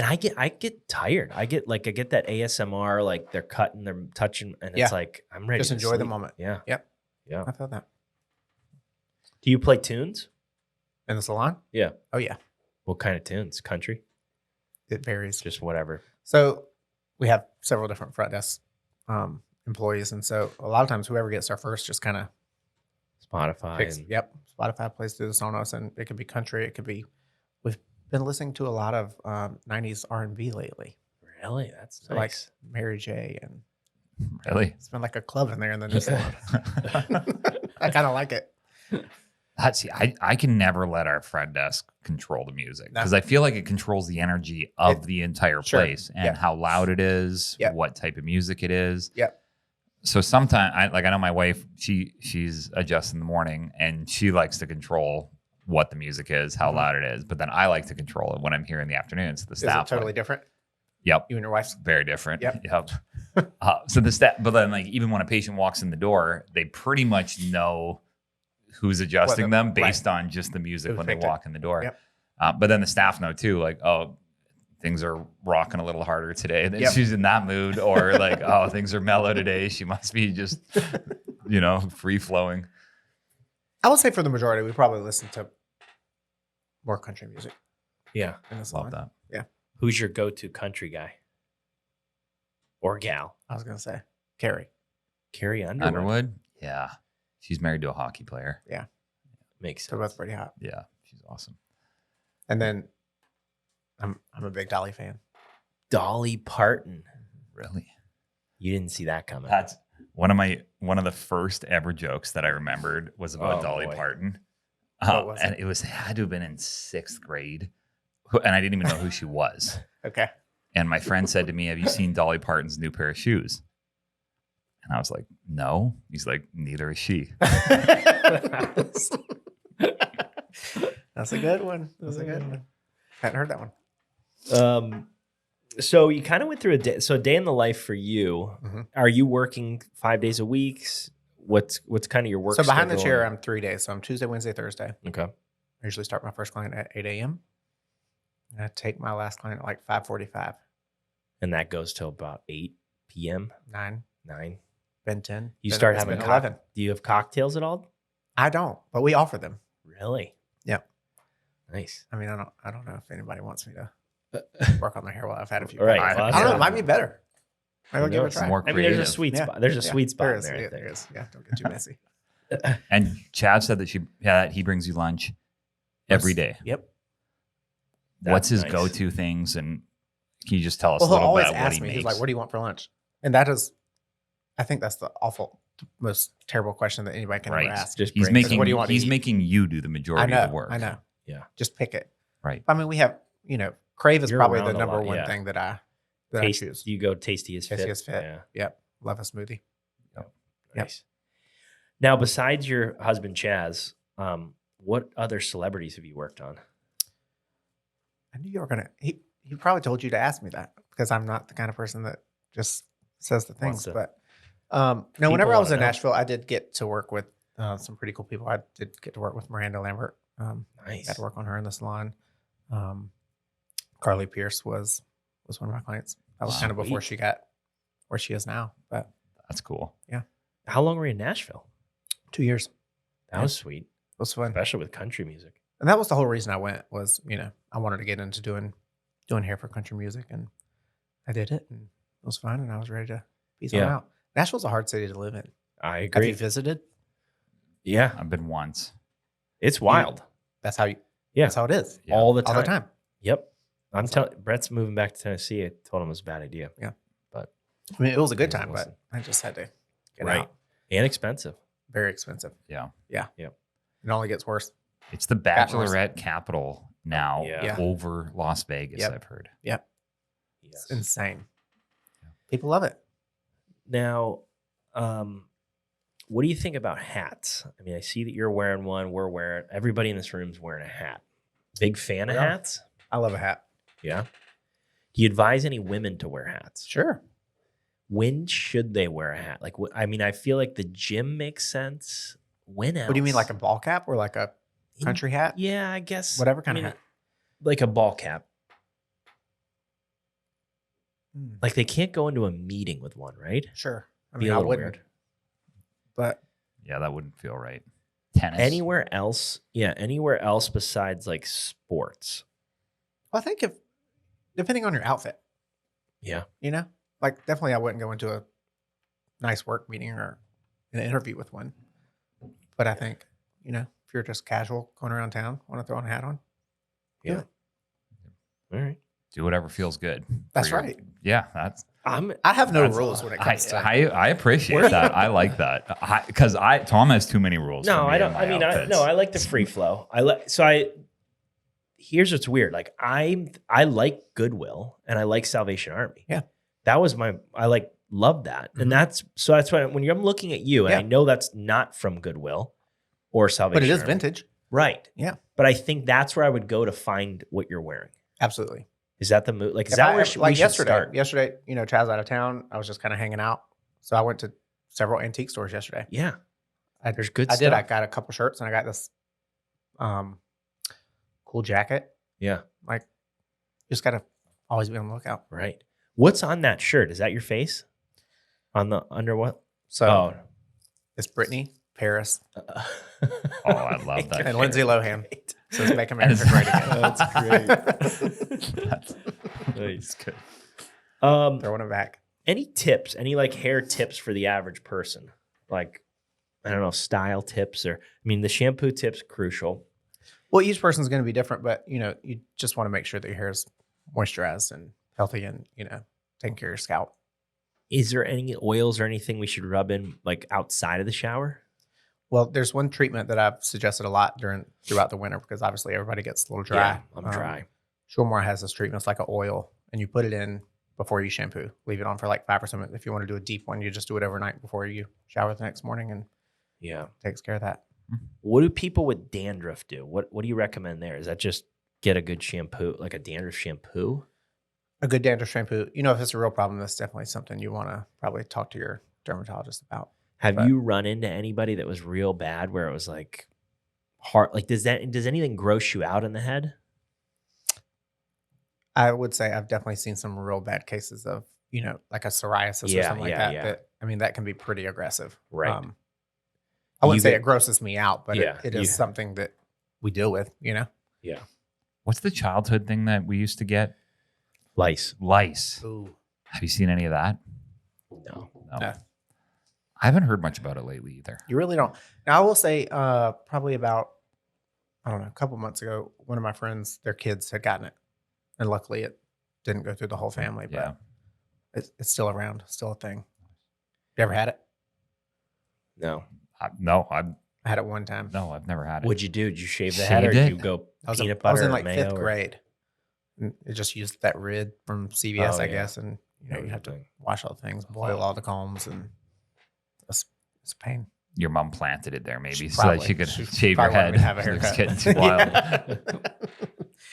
I get tired. I get that ASMR, like they're cutting, they're touching, and Yeah. it's like I'm ready. Just to enjoy the sleep. moment. Yeah. Yep. Yeah. I feel that. Do you play tunes? In the salon? Yeah. Oh, yeah. What kind of tunes? Country? It varies. Just whatever. So we have several different front desk employees. And so a lot of times whoever gets there first just kind of Spotify. picks. And, Yep. Spotify plays through the Sonos, and it could be country. It could be, we've been listening to a lot of 90s R&B lately. Really? That's So nice. like Mary J. and Really? it's been like a club in there in the new salon. I kind of like it. I can never let our front desk control the music No. because I feel like it controls the energy of the entire Sure. place and Yep. how loud it is, Yep. what type of music it is. Yep. So sometimes I know my wife, she's adjusts in the morning and she likes to control what the music is, how loud it is. But then I like to control it when I'm here in the afternoons. The Is staff it totally like, different? yep. You and your wife's? Very different. Yep. So the staff, but then like even when a patient walks in the door, they pretty much know who's adjusting them based on just the music Who when they picked it. walk in the door. Yep. But then the staff know too, like, oh, things are rocking a little harder today. Then Yep. she's in that mood, or like, oh, things are mellow today. She must be just, free flowing. I would say for the majority, we probably listen to more country music Yeah. in the salon. Love that. Who's your go-to country guy or gal? I was going to say Carrie. Carrie Underwood. Underwood. Yeah. She's married to a hockey player. Makes So sense. that's pretty hot. Yeah. She's awesome. And then I'm a big Dolly fan. Dolly Parton. Really. You didn't see that coming. That's one of the first ever jokes that I remembered was about Oh, Dolly boy. Parton. What was And it had to have been in 6th grade. And I didn't even know who she was. Okay. And my friend said to me, "Have you seen Dolly Parton's new pair of shoes?" And I was like, "No." He's like, "Neither is she." That's a good one. That's a good one. Hadn't heard that one. So you kind of went through a day. So a day in the life for you. Mhm. Are you working 5 days a week? What's kind of your work? So behind the schedule? chair, I'm 3 days. So I'm Tuesday, Wednesday, Thursday. Okay. I usually start my first client at 8 a.m. And I take my last client at like 5:45, And that goes till about 8 p.m. 9, 9. then 10. You then start it's having been 11. Do you have cocktails at all? I don't, but we offer them. Really? Yep. Nice. I mean, I don't know if anybody wants me to work on their hair while I've had a few. All right. I, Well, I don't know. that's- it might be better. Maybe I'll Who give it a knows? try. More I mean, there's a creative. sweet Yeah. spot. There's a Yeah, sweet spot there in is. there. I Yeah, think. there is. Yeah, don't get too messy. And Chad said that he brings you lunch every day. Yep. What's his That's nice. go-to things? And can you just tell us Well, a he'll little always bit what ask he me. makes? He's like, "What do you want for lunch?" And that is, I think that's the most terrible question that anybody can Right. ever ask. Just He's bring- making What do you want to he's eat? making you do the I majority know. of the work. I know. Yeah. Just pick it. Right. I mean, we have, Crave is You're probably the around a number lot, one yeah. thing that I Taste, choose. you go tasty as fit. Tasty as fit. Yeah. Yep. Love a smoothie. Yep. Nice. Now, besides your husband Chaz, what other celebrities have you worked on? I knew you were gonna. He probably told you to ask me that because I'm not the kind of person that just says the things. to- But no, whenever I was wanna in know. Nashville, I did get to work with some pretty cool people. I did get to work with Miranda Lambert. Nice. Got to work on her in the salon. Carly Pierce was one of my clients. That was kind of before Sweet. she got where she is now. But That's cool. How long were you in Nashville? 2 years. That was sweet, It was fun. especially with country music. And that was the whole reason I went was, I wanted to get into doing hair for country music, and I did it, and it was fun, and I was ready to peace on Yeah. out. Nashville's a hard city to live in. I Have agree. you visited? Yeah, I've been once. it's wild. That's how you. Yeah. That's how it is. Yeah. All the time. All the time. Yep. I'm telling Brett's moving back to Tennessee. I told him it was a bad idea. I mean, it was a good Yeah, time, listen. but I just had to get Right. out. And expensive. Very expensive. Yeah. It only gets worse. It's the Gotten worse. bachelorette capital now Yeah. over Las Vegas, Yep. I've heard. Yes. It's insane. People love it. Now, what do you think about hats? I mean, I see that you're wearing one. Everybody in this room's wearing a hat. Big fan of We are. hats? I love a hat. Yeah. Do you advise any women to wear hats? Sure. When should they wear a hat? Like, I mean, I feel like the gym makes sense. When else? What do you mean, like a ball cap or like a country hat? Yeah, I guess. Whatever kind I mean, of hat. Like a ball cap. Hmm. Like they can't go into a meeting with one, right? Sure. I Be mean, a I little wouldn't. weird. But Yeah, that wouldn't feel right. Tennis. Anywhere else? Yeah, anywhere else besides like sports. I think depending on your outfit, Yeah. like definitely I wouldn't go into a nice work meeting or an interview with one. But I think, if you're just casual going around town, want to throw on a hat on. Yeah. it. All right. Do whatever feels good. for That's your- right. Yeah, that's. I have no rules when it comes to. I appreciate that. I like that because Tom has too many rules. No, for me I don't. in my I mean, outfits. I like the free flow. Here's what's weird. Like I like Goodwill and I like Salvation Army. Yeah. That was I love that. And that's why when I'm looking at you and I know that's not from Goodwill or Salvation But it is Army. vintage. Right. Yeah. But I think that's where I would go to find what you're wearing. Absolutely. Is that the move? Like, is that where we should start? Yesterday, Chad's out of town. I was just kind of hanging out. So I went to several antique stores yesterday. Yeah. There's good I stuff. did. I got a couple shirts and I got this cool jacket. Yeah. Like, just got to always be on the lookout. Right. What's on that shirt? Is that your face? On the under what? So it's Brittany, Paris, Oh, I love that. and Lindsay Lohan. Says Make America Great Again. That's great. Nice. Good. Throwing it back. Any tips? Any like hair tips for the average person? Like, I don't know, style tips or the shampoo tips crucial. Well, each person's going to be different, but you just want to make sure that your hair is moisturized and healthy, and taking care of your scalp. Is there any oils or anything we should rub in like outside of the shower? Well, there's one treatment that I've suggested a lot throughout the winter because obviously everybody gets a little dry. Yeah, I'm dry. Shulmore has this treatment. It's like an oil, and you put it in before you shampoo. Leave it on for like 5 or 7 minutes. If you want to do a deep one, you just do it overnight before you shower the next morning, and takes care of that. What do people with dandruff do? What do you recommend there? Is that just get a good shampoo, like a dandruff shampoo? A good dandruff shampoo. If it's a real problem, that's definitely something you want to probably talk to your dermatologist about. Have you run into anybody that was real bad where it was like hard? Like, does anything gross you out in the head? I would say I've definitely seen some real bad cases of, like a psoriasis or something like that. Yeah. That can be pretty aggressive. Right. I wouldn't say it grosses me out, but Yeah, it is something that we deal with, Yeah. What's the childhood thing that we used to get? Lice. Ooh. Have you seen any of that? No. I haven't heard much about it lately either. You really don't. Now, I will say probably about, I don't know, a couple months ago, one of my friends, their kids had gotten it. And luckily it didn't go through the whole family, but it's still around, still a thing. You ever had it? No. I had it one time. No, I've never had it. What'd you do? Did you shave the head or did you go peanut butter? I was in or like mayo 5th grade. And it just used that rid from CVS, I guess. And you have to wash all the things, boil all the combs, and it's a pain. Your mom planted it there maybe so Probably. that she could She shave your probably wanted head. me to have a It's haircut. getting too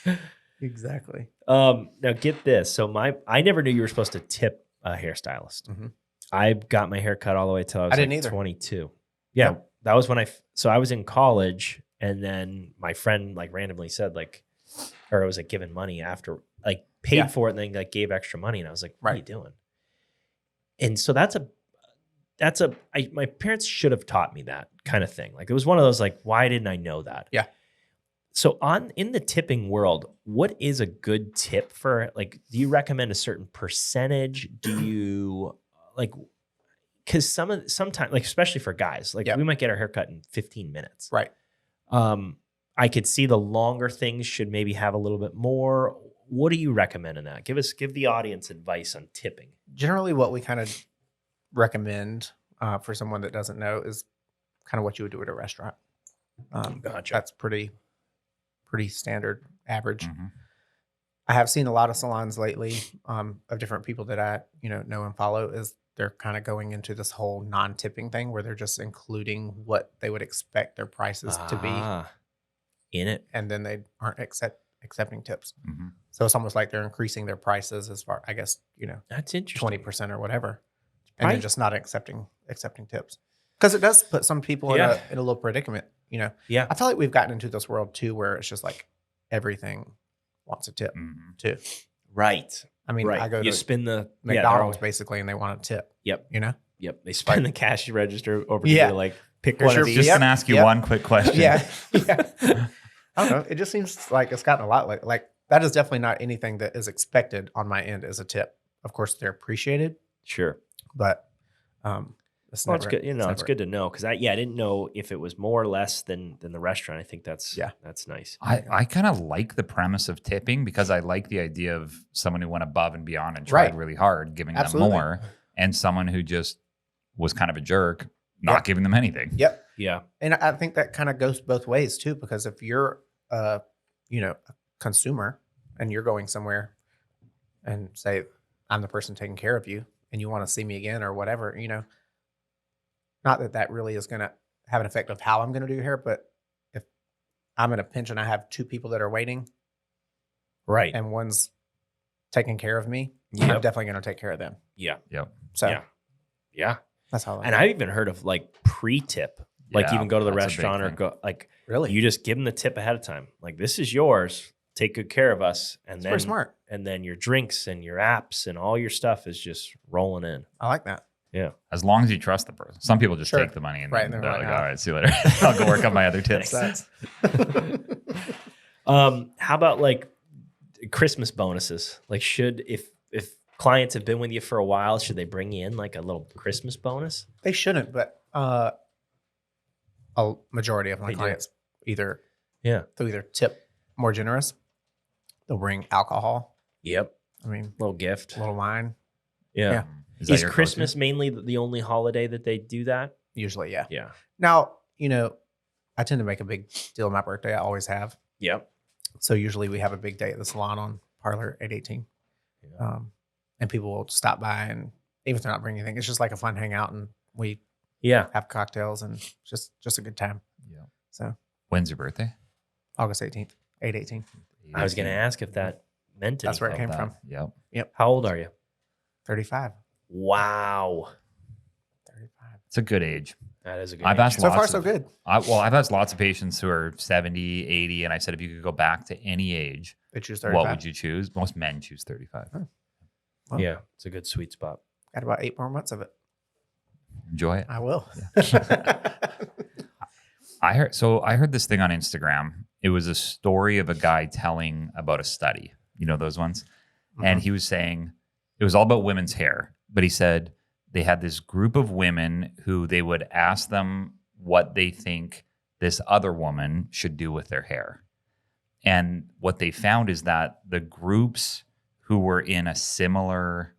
wild. Exactly. Now get this. So I never knew you were supposed to tip a hairstylist. Mm-hmm. I got my hair cut all the way till I was didn't either. 22. Yeah. No. That was when so I was in college, and then my friend like randomly said or I was like given money after, like paid for it and then like gave extra money. And I was like, what are you doing? And so my parents should have taught me that kind of thing. Like it was one of those, like, why didn't I know that? Yeah. So in the tipping world, what is a good tip for, like, do you recommend a certain percentage? Do you like, because sometimes, like, especially for guys, like we might get our hair cut in 15 minutes. Right. I could see the longer things should maybe have a little bit more. What do you recommend in that? Give the audience advice on tipping. Generally, what we kind of recommend for someone that doesn't know is kind of what you would do at a restaurant. Gotcha. That's pretty standard average. Mm-hmm. I have seen a lot of salons lately of different people that I know and follow, is they're kind of going into this whole non-tipping thing where they're just including what they would expect their prices to be in it, and then they aren't accepting tips. Mm-hmm. So it's almost like they're increasing their prices as far, I guess, that's interesting. 20% or whatever, and they're just not accepting tips, because it does put some people in a little predicament. Yeah. I feel like we've gotten into this world too, where it's just like everything wants a tip too. Right. I mean, I go you to spin the McDonald's basically, and they want a tip. Yep. Yep. They spin the cash register over to like pick one of these. Just gonna ask you one quick question. Yeah. I don't know. It just seems like it's gotten a lot like that is definitely not anything that is expected on my end as a tip. Of course, they're appreciated. Sure. But Well, it's good. It's good to know because I didn't know if it was more or less than the restaurant. I think that's nice. I kind of like the premise of tipping because I like the idea of someone who went above and beyond and tried really hard, giving them more, and someone who just was kind of a jerk, not giving them anything. Yep. Yeah. And I think that kind of goes both ways too, because if you're a consumer and you're going somewhere and say, I'm the person taking care of you and you want to see me again or whatever, not that really is going to have an effect of how I'm going to do your hair, but if I'm in a pinch and I have two people that are waiting, right, and one's taking care of me, I'm definitely going to take care of them. Yeah. Yep. So yeah. That's how. And I've even heard of like pre-tip, like even go to the restaurant or go like really, you just give them the tip ahead of time. Like this is yours. Take good care of us, and it's then pretty smart. And then your drinks and your apps and all your stuff is just rolling in. I like that. Yeah. As long as you trust the person. Some people just take the money and they're like, all right, see you later. I'll go work on my other tips. How about like Christmas bonuses? Like if clients have been with you for a while, should they bring you in like a little Christmas bonus? They shouldn't, but a majority of my clients either tip more generous, they'll bring alcohol. Yep. I mean, little gift, little wine. Yeah. Is Christmas mainly the only holiday that they do that? Usually, yeah. Yeah. Now, I tend to make a big deal of my birthday. I always have. Yep. So usually we have a big day at the salon on Parlor 818. Yeah. And people will stop by, and even if they're not bringing anything, it's just like a fun hangout, and we have cocktails and just a good time. Yeah. So when's your birthday? August 18th, 8/18. I was going to ask if that meant anything. That's where it came from. Yep. How old are you? 35. Wow. 35. It's a good age. That is a good age. So far, so good. I've asked lots of patients who are 70, 80, and I said, if you could go back to any age, they choose 35. What would you choose? Most men choose 35. Oh. Well, yeah, it's a good sweet spot. Got about 8 more months of it. Enjoy it. I will. Yeah. I heard this thing on Instagram. It was a story of a guy telling about a study. You know those ones? Mm-hmm. And he was saying it was all about women's hair, but he said they had this group of women who they would ask them what they think this other woman should do with their hair. And what they found is that the groups who were in a similar,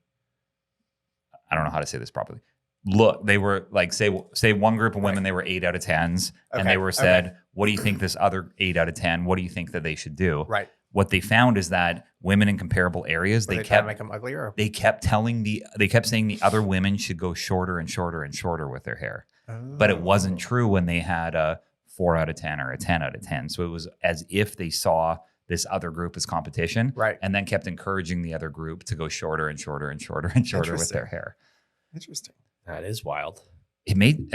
I don't know how to say this properly. Look, they were like, say one group of women, they were 8 out of 10s, and they were said, what do you think this other 8 out of 10, what do you think that they should do? Right. What they found is that women in comparable areas, they kept make them uglier. They kept saying the other women should go shorter and shorter and shorter with their hair. Oh. But it wasn't true when they had a 4 out of 10 or a 10 out of 10. So it was as if they saw this other group as competition, right? And then kept encouraging the other group to go shorter and shorter and shorter and shorter with their hair. Interesting. That is wild. It made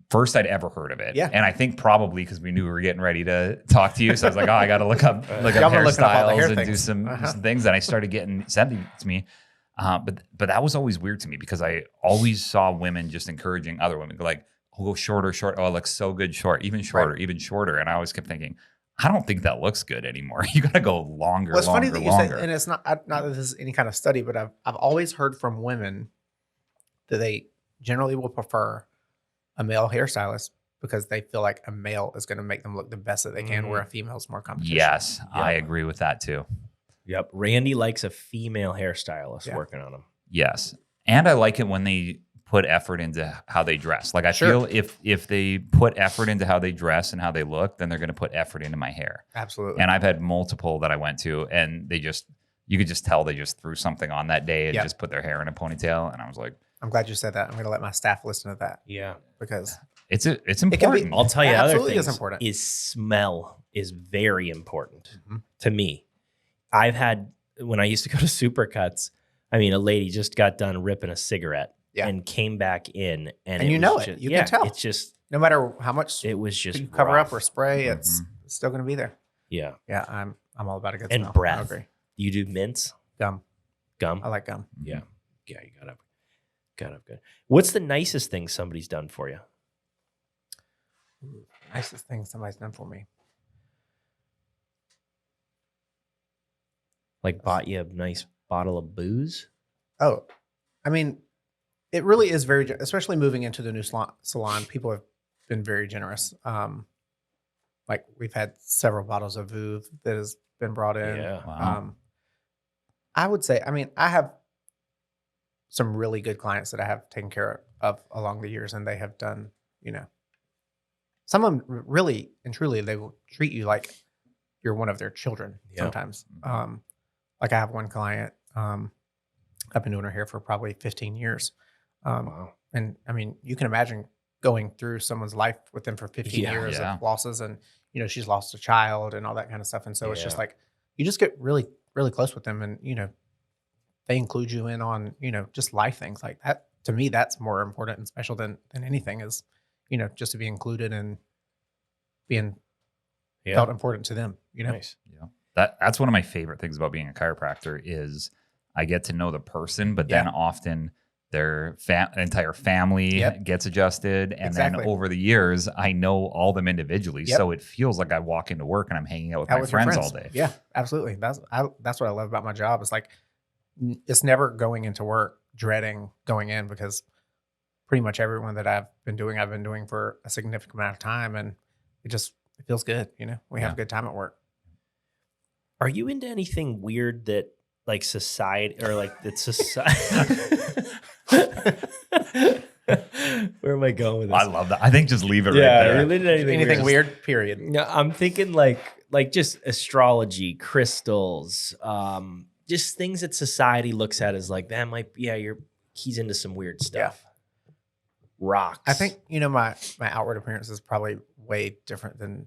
first I'd ever heard of it. Yeah. And I think probably because we knew we were getting ready to talk to you. So I was like, I got to look up hairstyles and do some things. And I started getting sent to me. But that was always weird to me because I always saw women just encouraging other women, like, oh, go shorter, short. Oh, it looks so good, short, even shorter, even shorter. And I always kept thinking, I don't think that looks good anymore. You got to go longer, it's longer, funny that you longer. say, and it's not that this is any kind of study, but I've always heard from women that they generally will prefer a male hairstylist because they feel like a male is going to make them look the best that they can, where a female is more competition. Yes, I agree with that too. Yep. Randy likes a female hairstylist working on him. Yes. And I like it when they put effort into how they dress. Like I feel if they put effort into how they dress and how they look, then they're going to put effort into my hair. Absolutely. And I've had multiple that I went to, and you could just tell they just threw something on that day and just put their hair in a ponytail. And I was like, I'm glad you said that. I'm going to let my staff listen to that. Yeah. Because it's important. I'll tell you other things. Is important. Is smell is very important to me. I've had, when I used to go to Supercuts, I mean, a lady just got done ripping a cigarette and came back in. And you know it. You can tell. It's just, no matter how much it was just you cover up or spray, it's still going to be there. Yeah. Yeah. I'm all about a good and smell. breath. I agree. You do mints? Gum. I like gum. Yeah. Yeah. You got to have good. What's the nicest thing somebody's done for you? Nicest thing somebody's done for me. Like bought you a nice bottle of booze? Oh, I mean, it really is very, especially moving into the new salon. People have been very generous. Like we've had several bottles of Vouv that has been brought in. Yeah. Wow. I would say, I mean, I have some really good clients that I have taken care of along the years, and they have done, some of them really and truly, they will treat you like you're one of their children sometimes. Like I have one client, I've been doing her hair for probably 15 years. Wow. And I mean, you can imagine going through someone's life with them for 15 years of losses, and she's lost a child and all that kind of stuff. And so it's just like you just get really, really close with them, and they include you in on just life things like that. To me, that's more important and special than anything is just to be included and being felt important to them. Nice. Yeah. That's one of my favorite things about being a chiropractor is I get to know the person, but then often their entire family gets adjusted. And then over the years, I know all them individually. So it feels like I walk into work and I'm hanging out with my friends all day. Yeah, absolutely. That's what I love about my job. It's like, it's never going into work dreading going in, because pretty much everyone that I've been doing for a significant amount of time. And it feels good. We have a good time at work. Are you into anything weird that like society or like that society? Where am I going with this? I love that. I think just leave it right there. Anything weird, period. Yeah, I'm thinking like just astrology, crystals, just things that society looks at as like, that might, he's into some weird stuff. Rocks. I think, my outward appearance is probably way different than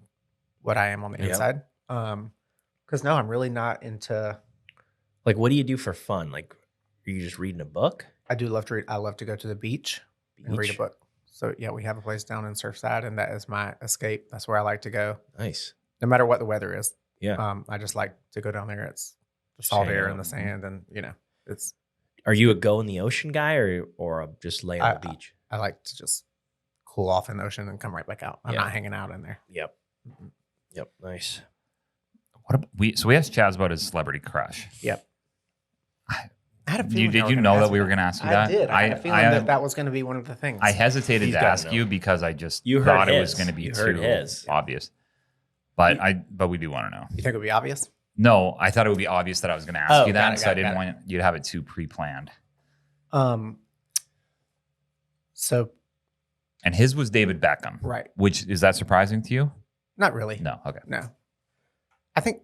what I am on the inside. Because no, I'm really not into. Like, what do you do for fun? Like, are you just reading a book? I do love to read. I love to go to the beach and read a book. So yeah, we have a place down in Surfside, and that is my escape. That's where I like to go. Nice. No matter what the weather is. Yeah. I just like to go down there. It's the salt air and the sand, and it's. Are you a go in the ocean guy or just lay on the beach? I like to just cool off in the ocean and come right back out. I'm not hanging out in there. Yep. Mm-hmm. Yep. Nice. So we asked Chaz about his celebrity crush. Yep. I had a feeling. Did you know that we were going to ask you that? I did. I had a feeling that was going to be one of the things. I hesitated to ask you because I just thought it was going to be too obvious. But we do want to know. You think it would be obvious? No, I thought it would be obvious that I was going to ask you that, so I didn't want you to have it too pre-planned. So. And his was David Beckham. Right. Which, is that surprising to you? Not really. No. Okay. No. I think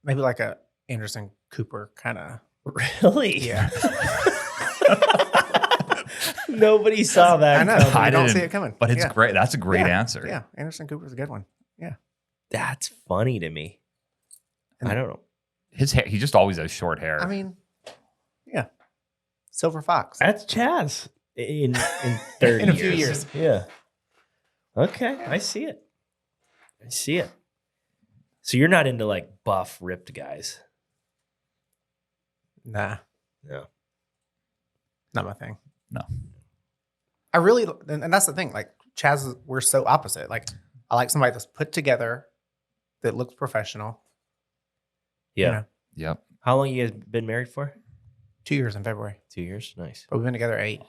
maybe like a Anderson Cooper kind of. Really? Yeah. Nobody saw that. I know. I don't see it coming. But it's great. That's a great answer. Yeah. Anderson Cooper's a good one. Yeah. That's funny to me. I don't know. His hair, he just always has short hair. I mean, yeah. Silver Fox. That's Chaz in 30 in a few years. Yeah. Okay. I see it. So you're not into like buff, ripped guys? Nah. No. Not my thing. No. I really, and that's the thing. Like Chaz, we're so opposite. Like I like somebody that's put together, that looks professional. Yeah. Yep. How long you guys been married for? 2 years in February. 2 years. Nice. But we've been together 8.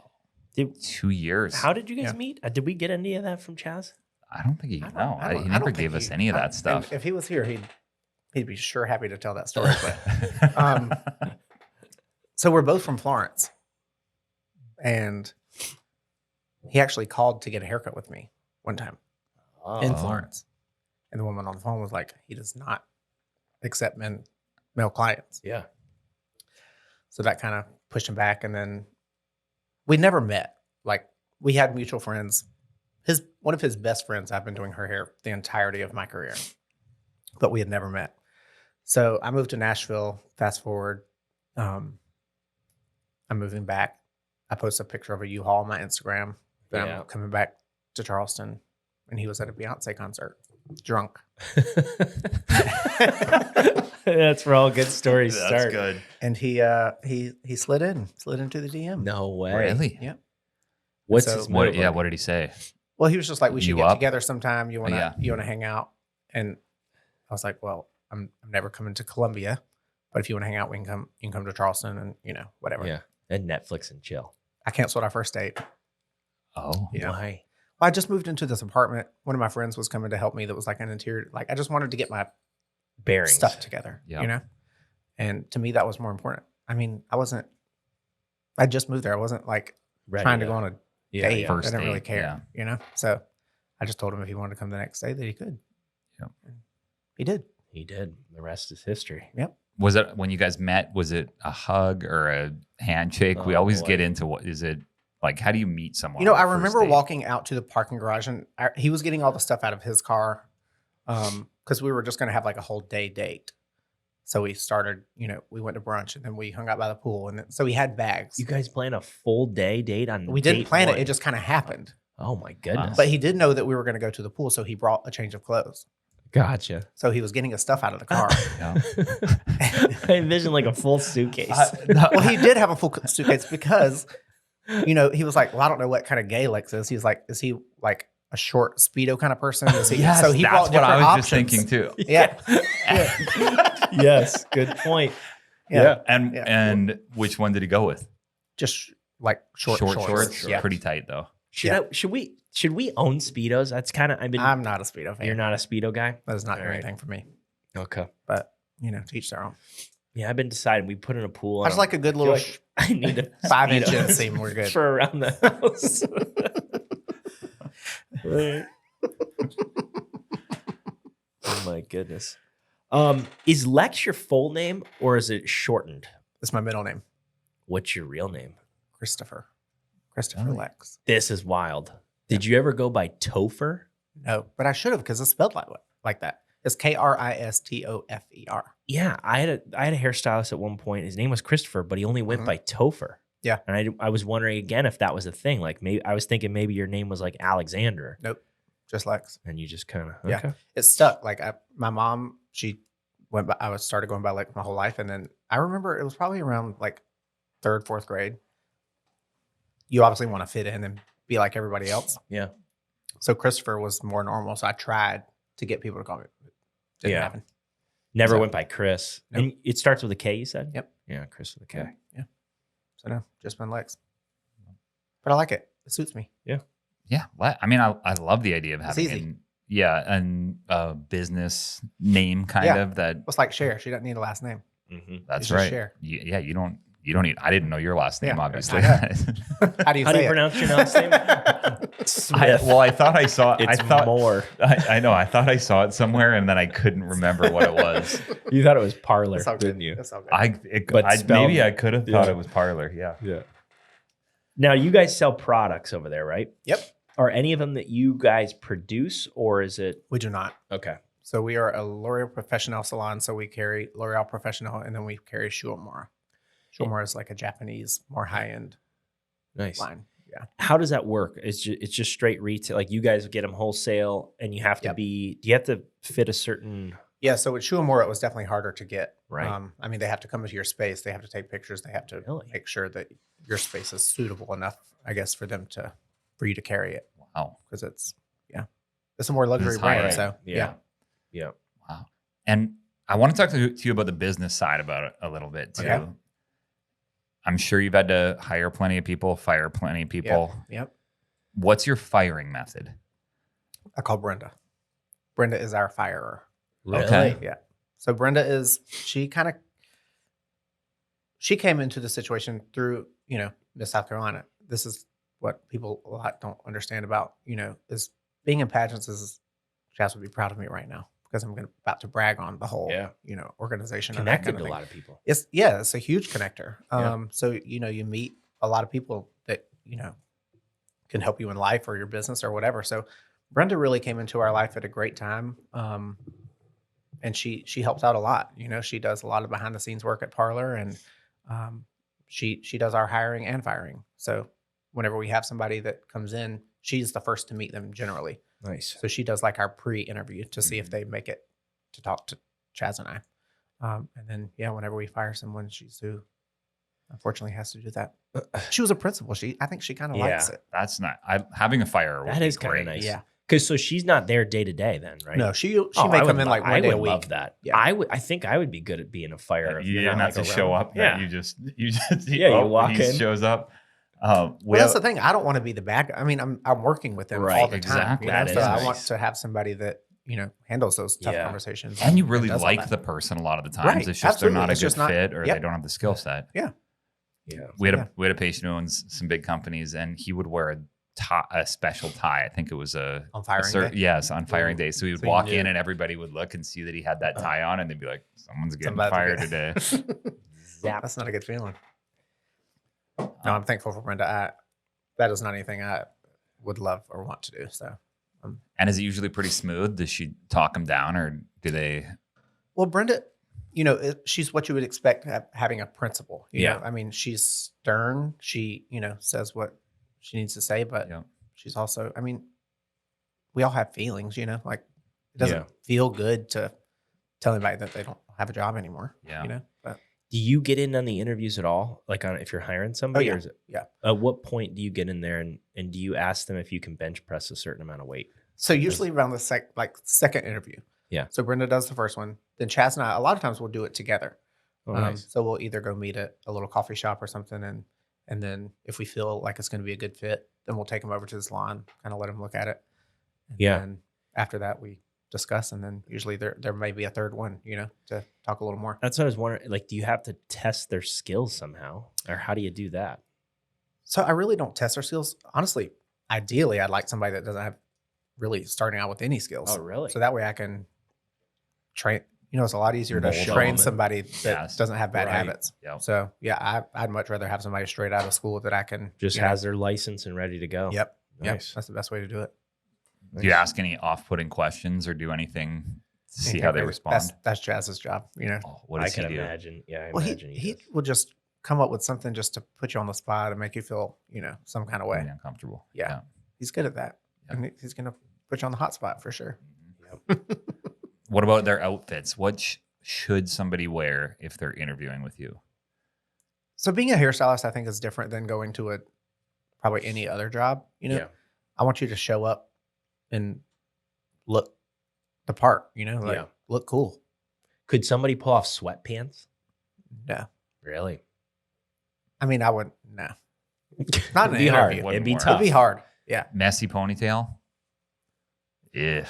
2 years. How did you guys meet? Did we get any of that from Chaz? I don't think he never gave us any of that stuff. If he was here, he'd be sure happy to tell that story. But so we're both from Florence, and he actually called to get a haircut with me one time in Florence, and the woman on the phone was like, "He does not accept male clients." Yeah. So that kind of pushed him back, and then we never met. Like we had mutual friends. One of his best friends, I've been doing her hair the entirety of my career, but we had never met. So I moved to Nashville. Fast forward, I'm moving back. I posted a picture of a U-Haul on my Instagram that I'm coming back to Charleston, and he was at a Beyonce concert, drunk. That's where all good stories start. That's good. And he slid into the DM. No way. Really? Yeah. What's So- his What? move? Yeah. What did he say? Well, he was just like, we should You get up? together sometime. You want to Yeah. hang out? And I was like, well, I'm never coming to Columbia, but if you want to hang out, you can come to Charleston and whatever. Yeah. And Netflix and chill. I canceled our first date. Oh, Yeah. Why? Well, I just moved into this apartment. One of my friends was coming to help me. That was like an interior. Like I just wanted to get my Bearings. stuff together. Yeah. You know, and to me that was more important. I mean, I just moved there. I wasn't like Ready trying to go on a Yeah, date. yeah. First I didn't really date, care. yeah. You know, so I just told him if he wanted to come the next day that he could. Yep. And he did. He did. The rest is history. Yep. was it when you guys met? Was it a hug or a handshake? We Oh, always boy. get into what is it like? How do you meet someone? You know, on I a first remember date? walking out to the parking garage and he was getting all the stuff out of his car because we were just going to have like a whole day date. So we started, we went to brunch and then we hung out by the pool. And then, so we had bags. You guys plan a full day date on We didn't date plan one? it. It just kind of happened. Oh my goodness. But he did know that we were going to go to the pool. So he brought a change of clothes. Gotcha. So he was getting his stuff out of the car. Yeah. I envision like a full suitcase. Well, he did have a full suitcase because, he was like, well, I don't know what kind of gay Lex is. He's like, is he like a short Speedo kind of person? Is he, Yes, so he that's brought what I was different just options. thinking too. Yeah. Yes, good point. Yeah. And Yeah. and which one did he go with? Just like short shorts. Yeah. Pretty tight though. Should we own Speedos? That's kind of I'm not a Speedo fan. You're not a Speedo guy? That is not All right. anything for me. Okay. But, to each their own. Yeah, I've been deciding. We put in a pool. I just like a good little I need a 5-inch Speedo inseam. We're good. for around the house. Right. Oh my goodness. Is Lex your full name or is it shortened? That's my middle name, What's your real name? Christopher Oh. Lex. This is wild. Did you ever go by Topher? No, but I should have because it's spelled like that. It's Kristofer. Yeah, I had a hairstylist at one point. His name was Christopher, but he only went Mhm. by Topher. Yeah. And I was wondering again if that was a thing. Like maybe I was thinking maybe your name was like Alexander, Nope, just Lex. and you just kind of Yeah. It stuck. Like my mom, she went by. I started going by Lex my whole life, and then I remember it was probably around like 3rd, 4th grade. You obviously want to fit in and be like everybody else. Yeah. So Christopher was more normal. So I tried to get people to call me. Didn't Yeah. happen. Never So- went by Chris. Nope. And it starts with a K, you said? Yep. Yeah, Chris with a K. Yeah. So no, just been Lex. But I like it. It suits me. Yeah. I mean, I love the idea of It's having easy. a business name kind Yeah. of that. It's like Cher. She doesn't need a last name. Mm-hmm. That's just right. share. Yeah, you don't need. I didn't know your last name, Yeah. obviously. How do you How say do you it? pronounce your last name? I thought I saw. It's I thought more. I know. I thought I saw it somewhere, and then I couldn't remember what it was. You thought it was Parlor, That's all good. didn't you? That's all good. But spelled- maybe I could have thought Yeah. it was Parlor. Yeah. Yeah. Now you guys sell products over there, right? Yep. Are any of them that you guys produce, or is it We do not. okay? So we are a L'Oreal Professional salon. So we carry L'Oreal Professional, and then we carry Shuamura. Shuamura is like a Japanese, more high-end Nice. line. Yeah. How does that work? It's just straight retail. Like you guys get them wholesale, and you have to Yep. do you have to fit a certain Yeah. So with Shuamura, it was definitely harder to get. Right. I mean, they have to come into your space. They have to take pictures. They have to Really? make sure that your space is suitable enough, I guess, for you to carry it. Wow. Because it's a more luxury It's brand. high-end. So Yeah. Yeah. Wow. And I want to talk to you about the business side about it a little bit too. Okay. I'm sure you've had to hire plenty of people, fire plenty of people. Yep. What's your firing method? I call Brenda. Brenda is our firer. Really? Okay. Yeah. So Brenda she came into the situation through, Miss South Carolina. This is what people a lot don't understand about, is being in pageants Chaz would be proud of me right now because I'm about to brag on the whole, Yeah. organization. and that Connected kind of to a thing. lot of people. It's a huge connector. Yeah. So, you meet a lot of people that, can help you in life or your business or whatever. So Brenda really came into our life at a great time. And she helps out a lot. She does a lot of behind the scenes work at Parlor, and she does our hiring and firing. So whenever we have somebody that comes in, she's the first to meet them generally. Nice. So she does like our pre-interview to see if they make it to talk to Chaz and I. And then, whenever we fire someone, she's who unfortunately has to do that. She was a principal. I think she kind of likes it. That's not. Having a fire. That is kind great. of nice. Yeah. Because so she's not there day to day then, right? No, she Oh, may I come would in lo- like I one day would a week. love that. Yeah. I think I would be good at being a fire. if You you're didn't not, have to like, show around. up. Yeah. You just Yeah, you walk he in. shows up. Well, that's the thing. I don't want to be the bad guy. I mean, I'm working with them Right, all the time. exactly. You know? That So is I nice. want to have somebody that, handles those tough Yeah. conversations. And you really does all like that. the person a lot of the times. Right, It's just they're absolutely. not a It's good just not- fit or yep. they don't have the skill set. Yeah. Yeah. We had a patient who owns some big companies, and he would wear a special tie. I think it was On firing day? Yes, on firing day. So he would So you walk knew. in, and everybody would look and see that he had that tie on, and they'd be like, "Someone's getting Somebody's fired getting- today." That's not a good feeling. No, I'm thankful for Brenda. That is not anything I would love or want to do. So, And is it usually pretty smooth? Does she talk them down, or do they? well, Brenda, she's what you would expect having a principal. You Yeah. know? I mean, she's stern. She, says what she needs to say, but Yeah. she's also, I mean, we all have feelings, like it doesn't feel good to tell anybody that they don't have a job anymore. Yeah. But Do you get in on the interviews at all? Like if you're hiring somebody? yeah. Or is it, Yeah. At what point do you get in there and do you ask them if you can bench press a certain amount of weight? So usually around the second interview. Yeah. So Brenda does the first one. Then Chaz and I, a lot of times we'll do it together. Oh, nice. So we'll either go meet at a little coffee shop or something. And then if we feel like it's going to be a good fit, then we'll take them over to the salon, kind of let them look at it. And Yeah. then after that, we discuss. And then usually there may be a third one, to talk a little more. That's what I was wondering. Like, do you have to test their skills somehow? Or how do you do that? So I really don't test their skills. Honestly, ideally, I'd like somebody that doesn't have really starting out with any skills. Oh, really? So that way I can train. It's a lot easier to Mold train them. somebody that Yes. doesn't have bad Right. habits. Yep. So yeah, I'd much rather have somebody straight out of school that I can Just you know- has their license and ready to go. Yep. Yep. Nice. That's the best way to do it. Do you ask any off-putting questions or do anything to see how they respond? That's Jazz's job. Oh, what I does he can do? imagine. Yeah, I Well, imagine he does. will just come up with something just to put you on the spot and make you feel some kind of way. Really uncomfortable. Yeah. He's good at that, Yeah. and he's gonna put you on the hot spot for sure. What about their outfits? What should somebody wear if they're interviewing with you? So being a hairstylist, I think, is different than going to probably any other job. Yeah. I want you to show up and look the part. Yeah. Look cool. Could somebody pull off sweatpants? No, Really? I mean, I wouldn't. No, not in It'd an be hard. interview. It'd be Wouldn't tough. It'd be hard. Yeah. Messy ponytail? Ugh.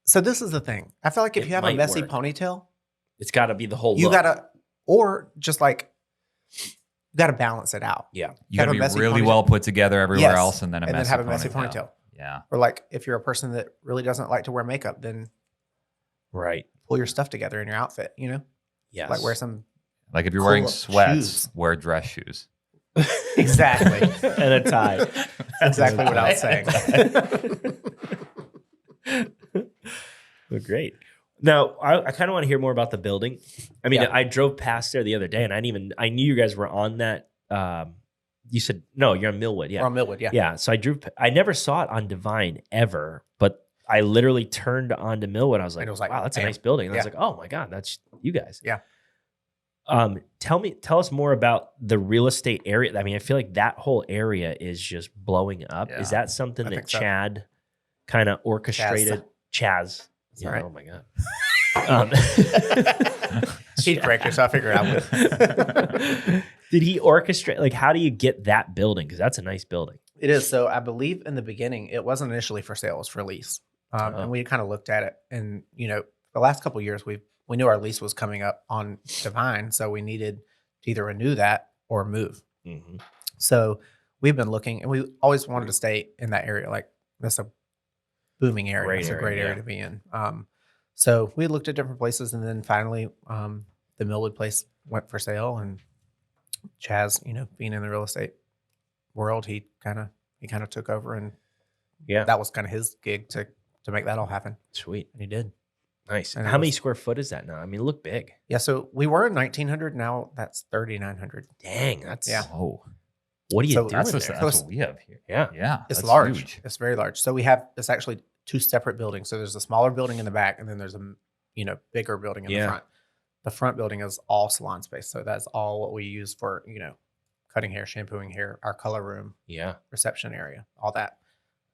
So this is the thing. I feel like if It you have a might messy work. ponytail, It's got to be the whole you look. gotta, or just like, you gotta balance it out. Yeah. You Have got to a be messy really ponytail. well put together everywhere Yes. else and then And then have a messy ponytail. Yeah. Or like, if you're a person that really doesn't like to wear makeup, then Right. pull your stuff together in your outfit. Yes. Like wear some. Like if you're Cool wearing sweats, shoes. wear dress shoes. Exactly. and a tie. Exactly what I was saying. Well, great. Now, I kind of want to hear more about the building. I mean, Yeah. I drove past there the other day, and I knew you guys were on that. You said no, you're on Millwood, yeah, Or on Millwood, yeah. yeah. So I never saw it on Divine ever, but I literally turned onto Millwood. I was like, And it was like, wow, that's a bam. nice building. And I was Yeah. like, oh my god, that's you guys. Yeah. Tell us more about the real estate area. I mean, I feel like that whole area is just blowing up. Yeah. Is that something I that think so. Chad kind of orchestrated? Chaz. That's Yeah, all right. oh my god. She'd correct her, so I figured I would. Did he orchestrate? Like, how do you get that building? Because that's a nice building. It is. So I believe in the beginning, it wasn't initially for sale, it was for lease. Uh-huh. And we kind of looked at it. And, the last couple of years, we knew our lease was coming up on Divine. So we needed to either renew that or move. Mm-hmm. So we've been looking, and we always wanted to stay in that area. Like, that's a booming area. Great It's a area, great area yeah. to be in. So we looked at different places, and then finally, the Millwood place went for sale. And Chaz, being in the real estate world, he kind of took over, and Yeah. that was kind of his gig to make that all happen, Sweet. and he did. Nice. And How it many was- square foot is that now? I mean, look big. Yeah, so we were in 1900. Now that's 3900. Dang. That's Yeah. Oh, What are you So doing that's, there? that's what we have here. Yeah. Yeah. It's that's large. huge. It's very large. So it's actually two separate buildings. So there's a smaller building in the back, and then there's a bigger building in Yeah. the front. The front building is all salon space. So that's all what we use for cutting hair, shampooing hair, our color room, Yeah. reception area, all that.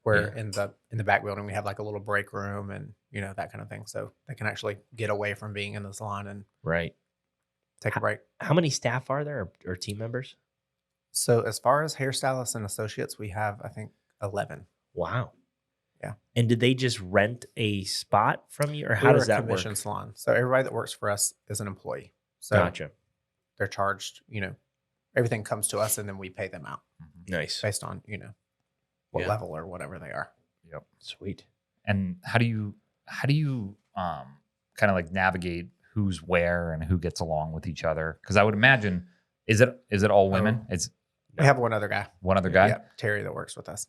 Where in the back building we have like a little break room and that kind of thing. So they can actually get away from being in the salon and Right. take a break. How many staff are there or team members? So as far as hairstylists and associates, we have, I think, 11. Wow. Yeah. And did they just rent a spot from you, or how We're does a that commission work? salon. So everybody that works for us is an employee. So Gotcha. they're charged, everything comes to us and then we pay them out Nice. based on, what Yeah. level or whatever they are. Yep. Sweet. And how do you kind of like navigate who's where and who gets along with each other? Because I would imagine, is it all women? It's We have one other guy. one other guy. Yeah, Terry, that works with us.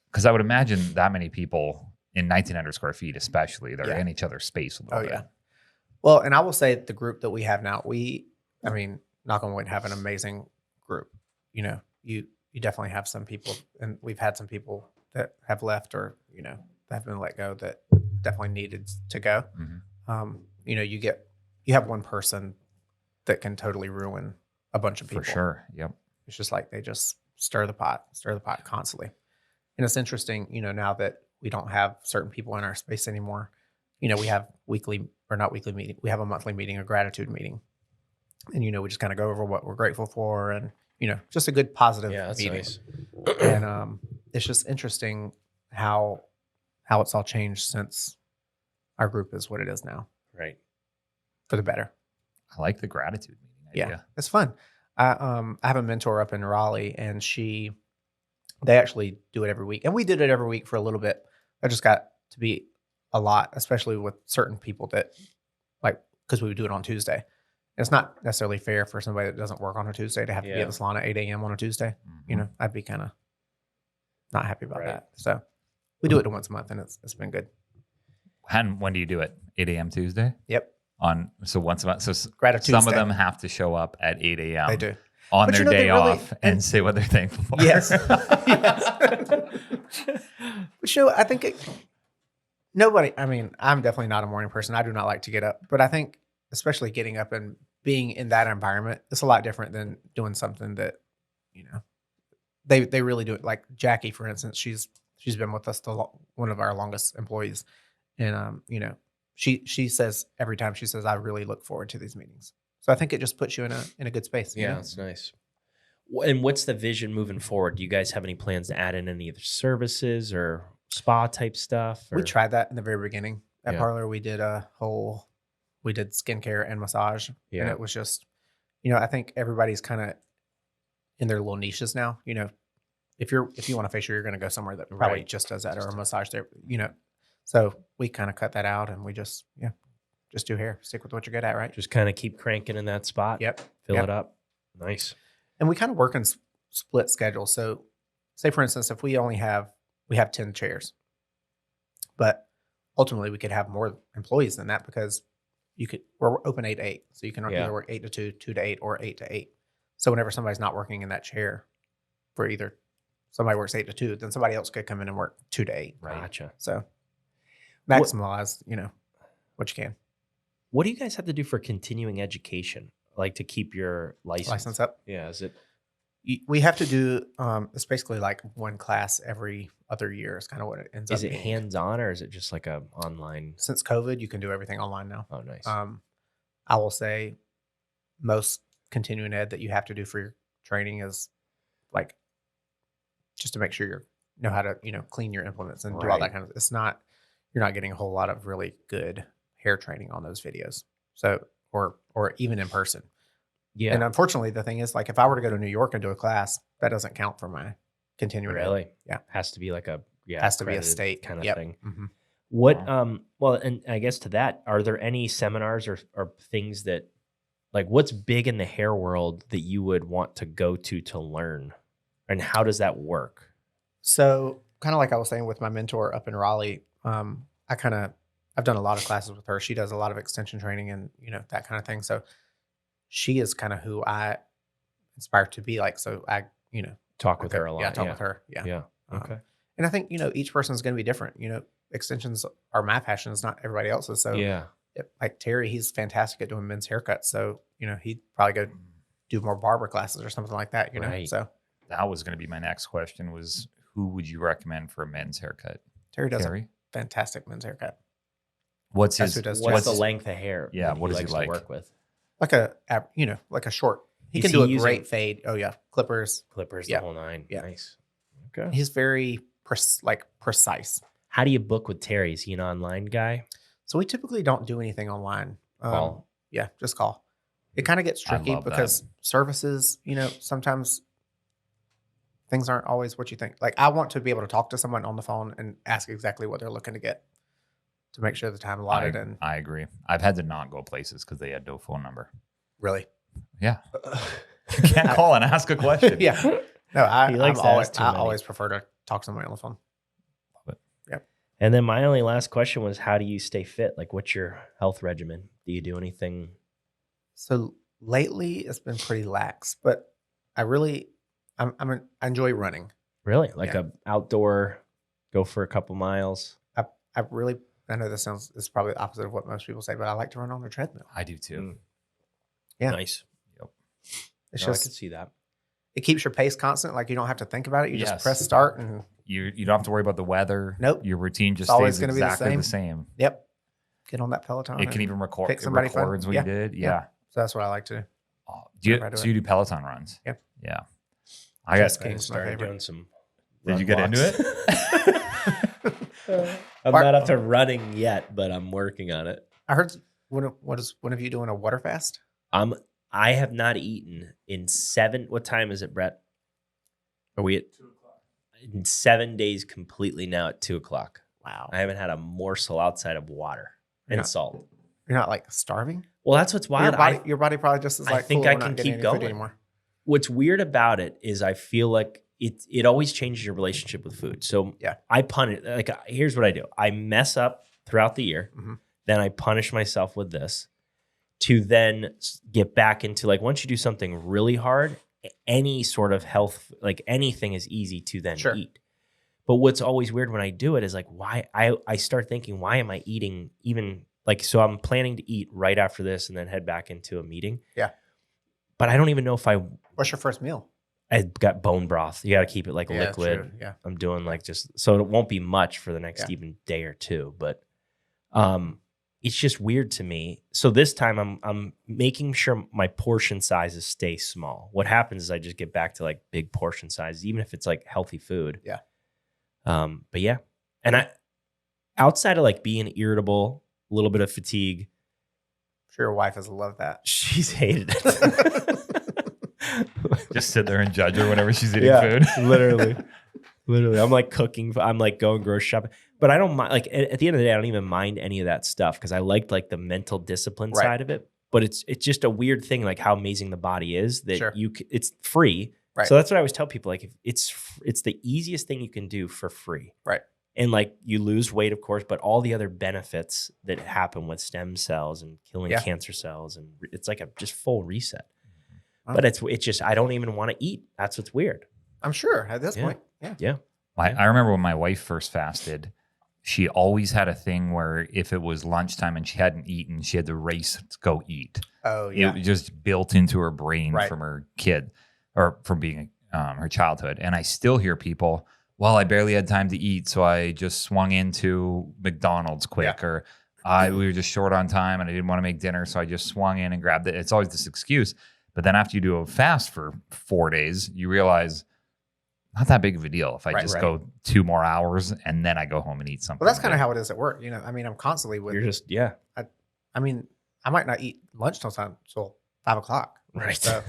Because I would imagine that many people in 1,900 square feet, especially, they're Yeah. in each other's space a little Oh, bit. yeah. Well, and I will say the group that we have now, knock on wood, have an amazing group. You definitely have some people, and we've had some people that have left or, that have been let go that definitely needed to go. Mhm. You have one person that can totally ruin a bunch of people. For sure. Yep. It's just like they just stir the pot constantly. And it's interesting, now that we don't have certain people in our space anymore. We have not weekly meeting. We have a monthly meeting, a gratitude meeting. And, we just kind of go over what we're grateful for and, just a good positive That's meeting. nice. And it's just interesting how it's all changed since our group is what it is now, Right. for the better. I like the gratitude meeting idea. Yeah, it's fun. I have a mentor up in Raleigh, and they actually do it every week, and we did it every week for a little bit. I just got to be a lot, especially with certain people that because we would do it on Tuesday. And it's not necessarily fair for somebody that doesn't work on a Tuesday to have to be Yeah. at the salon at 8 a.m. on a Tuesday. Mhm. I'd be kind of not happy about Right. that. So we do it once a month, and it's been good. And when do you do it? 8 a.m. Tuesday? Yep, So once a month. So Gratitude some of Tuesday. them have to show up at 8 a.m. they do. on But their they day really- off and say what they're thankful for. Yes. But I think I'm definitely not a morning person. I do not like to get up, but I think especially getting up and being in that environment, it's a lot different than doing something that, they really do it. Like Jackie, for instance, she's been with us one of our longest employees. And, she says every time she says, I really look forward to these meetings. So I think it just puts you in a good space. Yeah, it's nice. And what's the vision moving forward? Do you guys have any plans to add in any other services or spa type stuff? We or- tried that in the very beginning at Yeah. Parlor. We did skincare and massage. Yeah. And it was just, I think everybody's kind of in their little niches now. If you want a facial, you're going to go somewhere that probably Right. just does that, or a massage there, So we kind of cut that out, and we just do hair. Stick with what you're good at, right? Just kind of keep cranking in that spot. Yep. Fill Yep. it up. Nice. And we kind of work in split schedules. So say, for instance, if we have 10 chairs, but ultimately we could have more employees than that, because we're open 8 to 8. So you can Yeah. either work 8 to 2, 2 to 8, or 8 to 8. So whenever somebody's not working in that chair, for either somebody works 8 to 2, then somebody else could come in and work 2 to 8. Right. Gotcha. So maximize, what you can. What do you guys have to do for continuing education? Like to keep your License up. Yeah. Is it? We have to do, it's basically like one class every other year is kind of what it ends up Is it being. hands on, or is it just like a online? Since COVID, you can do everything online now. Oh, nice. I will say most continuing ed that you have to do for your training is like just to make sure you know how to, clean your implements and do all that Right. kind of, you're not getting a whole lot of really good hair training on those videos. So, or even in person. yeah. And unfortunately, the thing is, like, if I were to go to New York and do a class, that doesn't count for my continuing ed. Really? Yeah. Has to be like a Has to be a accredited state kind of Yep. thing. Mhm. What well, and I guess to that, are there any seminars or things that, like, what's big in the hair world that you would want to go to learn? And how does that work? So kind of like I was saying with my mentor up in Raleigh, I've done a lot of classes with her. She does a lot of extension training and, that kind of thing. So she is kind of who I aspire to be like. So I, Talk with her a lot. Yeah, talk with her. Yeah. Yeah. Um, Okay. And I think, each person's going to be different. Extensions are my passion. It's not everybody else's. So yeah. like Terry, he's fantastic at doing men's haircuts. So, he'd probably go do more barber classes or something like that, Right. So That was going to be my next question was who would you recommend for a men's haircut? Terry does Terry? a fantastic men's haircut. What's That's his, who does What's the Jeff's- length of hair? Yeah, that what does he likes like? to work with? Like like a short. He Is can do a using great fade. Oh yeah, clippers. Clippers, Yeah. the whole nine. Yeah. Nice. Okay. He's very precise. How do you book with Terry? Is he an online guy? So we typically don't do anything online. Call. Yeah, just call. It kind of gets I tricky love that. because services, sometimes things aren't always what you think. Like I want to be able to talk to someone on the phone and ask exactly what they're looking to get to make sure the time allotted. And I agree. I've had to not go places because they had no phone number. really, Yeah. You can't call and ask a question. yeah. No, He likes to ask too I many. always prefer to talk to somebody on the phone. And then my only last question was, how do you stay fit? Like, what's your health regimen? Do you do anything? So lately, it's been pretty lax, but I enjoy running. Really? Like Yeah. a outdoor, go for a couple miles? I know it's probably the opposite of what most people say, but I like to run on the treadmill. I do too. Yeah. Nice. It's No, I just could see that. it keeps your pace constant. Like you don't have to think about it. You Yes. just press start and You don't have to worry about the weather. Nope. Your routine just It's always stays gonna be the exactly the same. same. yep, get on that Peloton. It can and even record. pick It somebody fun. records when Yeah. you did. Yeah. Yeah. So that's what I like to do. Oh, Whenever I do so it. you do Peloton runs? Yep. Yeah. I Just got. kidding. I It's my started favorite. doing some. Did you run get into walks. it? I'm not up to running yet, but I'm working on it. I heard one of you doing a water fast? I have not eaten in 7. What time is it, Brett? Are we at 2:00? In 7 days completely now at 2:00. Wow. I haven't had a morsel outside of water and Yeah. salt. You're not like starving? Well, that's what's wild. Your body probably just is I like, think cool, I we're not can getting keep any food going. anymore. What's weird about it is I feel like it always changes your relationship with food. So Yeah. I punish, like, here's what I do. I mess up throughout the year. Mhm. Then I punish myself with this to then get back into, like, once you do something really hard, any sort of health, like anything is easy to then Sure. eat. But what's always weird when I do it is like, why I start thinking, why am I eating even like, so I'm planning to eat right after this and then head back into a meeting. Yeah. But I don't even know if What's your first meal? I got bone broth. You got to keep it like Yeah, liquid. true. Yeah. I'm doing like just, so it won't be much for the next Yeah. even day or two, but it's just weird to me. So this time I'm making sure my portion sizes stay small. What happens is I just get back to like big portion sizes, even if it's like healthy food. Yeah. But yeah. And outside of like being irritable, a little bit of fatigue, I'm sure your wife has loved that. she's hated it. Just sit there and judge her whenever she's eating Yeah. food. Literally. I'm like cooking. I'm like going grocery shopping, but I don't mind. Like at the end of the day, I don't even mind any of that stuff because I liked like the mental discipline Right. side of it. But it's just a weird thing, like how amazing the body is that Sure. it's free. Right. So that's what I always tell people. Like if it's the easiest thing you can do for free. Right. And like you lose weight, of course, but all the other benefits that happen with stem cells and killing Yeah. cancer cells, and it's like a just full reset. Wow. But it's just I don't even want to eat. That's what's weird. I'm sure at this Yeah. point. Yeah. Yeah. I remember when my wife first fasted, she always had a thing where if it was lunchtime and she hadn't eaten, she had to race to go eat. Oh yeah. It was just built into her brain Right. from her kid or from being her childhood. And I still hear people, well, I barely had time to eat, so I just swung into McDonald's quick, Yeah. or we were just short on time and I didn't want to make dinner, so I just swung in and grabbed it. It's always this excuse. But then after you do a fast for 4 days, you realize not that big of a deal if I Right, just right. go 2 more hours and then I go home and eat something. Well, that's kind of how it is at work. I mean, I'm constantly with. You're just I mean, I might not eat lunch till 5:00. right. So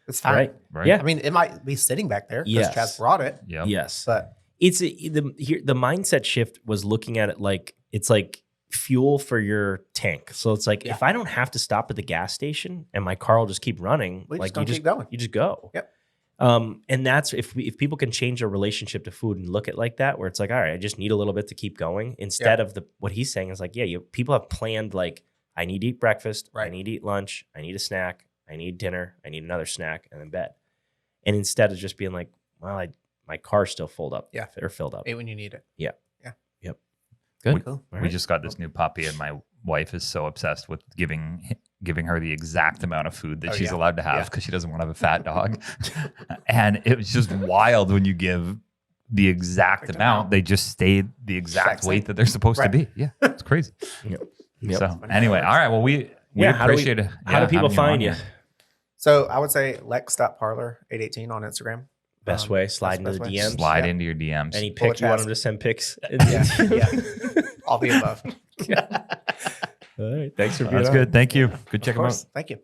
it's fine. Right. right? Yeah. I mean, it might be sitting back there because Yes. Chaz brought it, Yep. Yes. but It's the mindset shift was looking at it like it's like fuel for your tank. So it's like Yeah. if I don't have to stop at the gas station and my car will just keep running, we like just don't you keep going. you just go. Yep. And that's if people can change their relationship to food and look at it like that, where it's like, all right, I just need a little bit to keep going, instead of what he's saying is like, yeah, people have planned like, I need to eat breakfast, I Right. need to eat lunch, I need a snack, I need dinner, I need another snack, and then bed. And instead of just being like, well, my car's still filled up, Yeah. or filled up. Eat when you need it. Good. Cool. All We right. just got this new puppy, and my wife is so obsessed with giving her the exact amount of food that Oh, she's yeah. allowed to have Yeah. because she doesn't want to have a fat dog. And it was just wild when you give the exact Perfect amount, amount. they just stay the exact Exact weight same. that they're supposed Right. to be. Yeah, it's crazy. Yep. So Funny anyway, how it all right. Well, we Yeah, how do we- appreciate it. How do people having you on find you? here. So I would say lex.parlor818 on Instagram. Best way, slide into that's the the best way. DMs. Slide Yeah. into your DMs. Any Pull a pics you want task. them to send pics? Yeah. All the above. All right. Thanks for being That's on. good. Thank you. Good Of check them out. course. Thank you.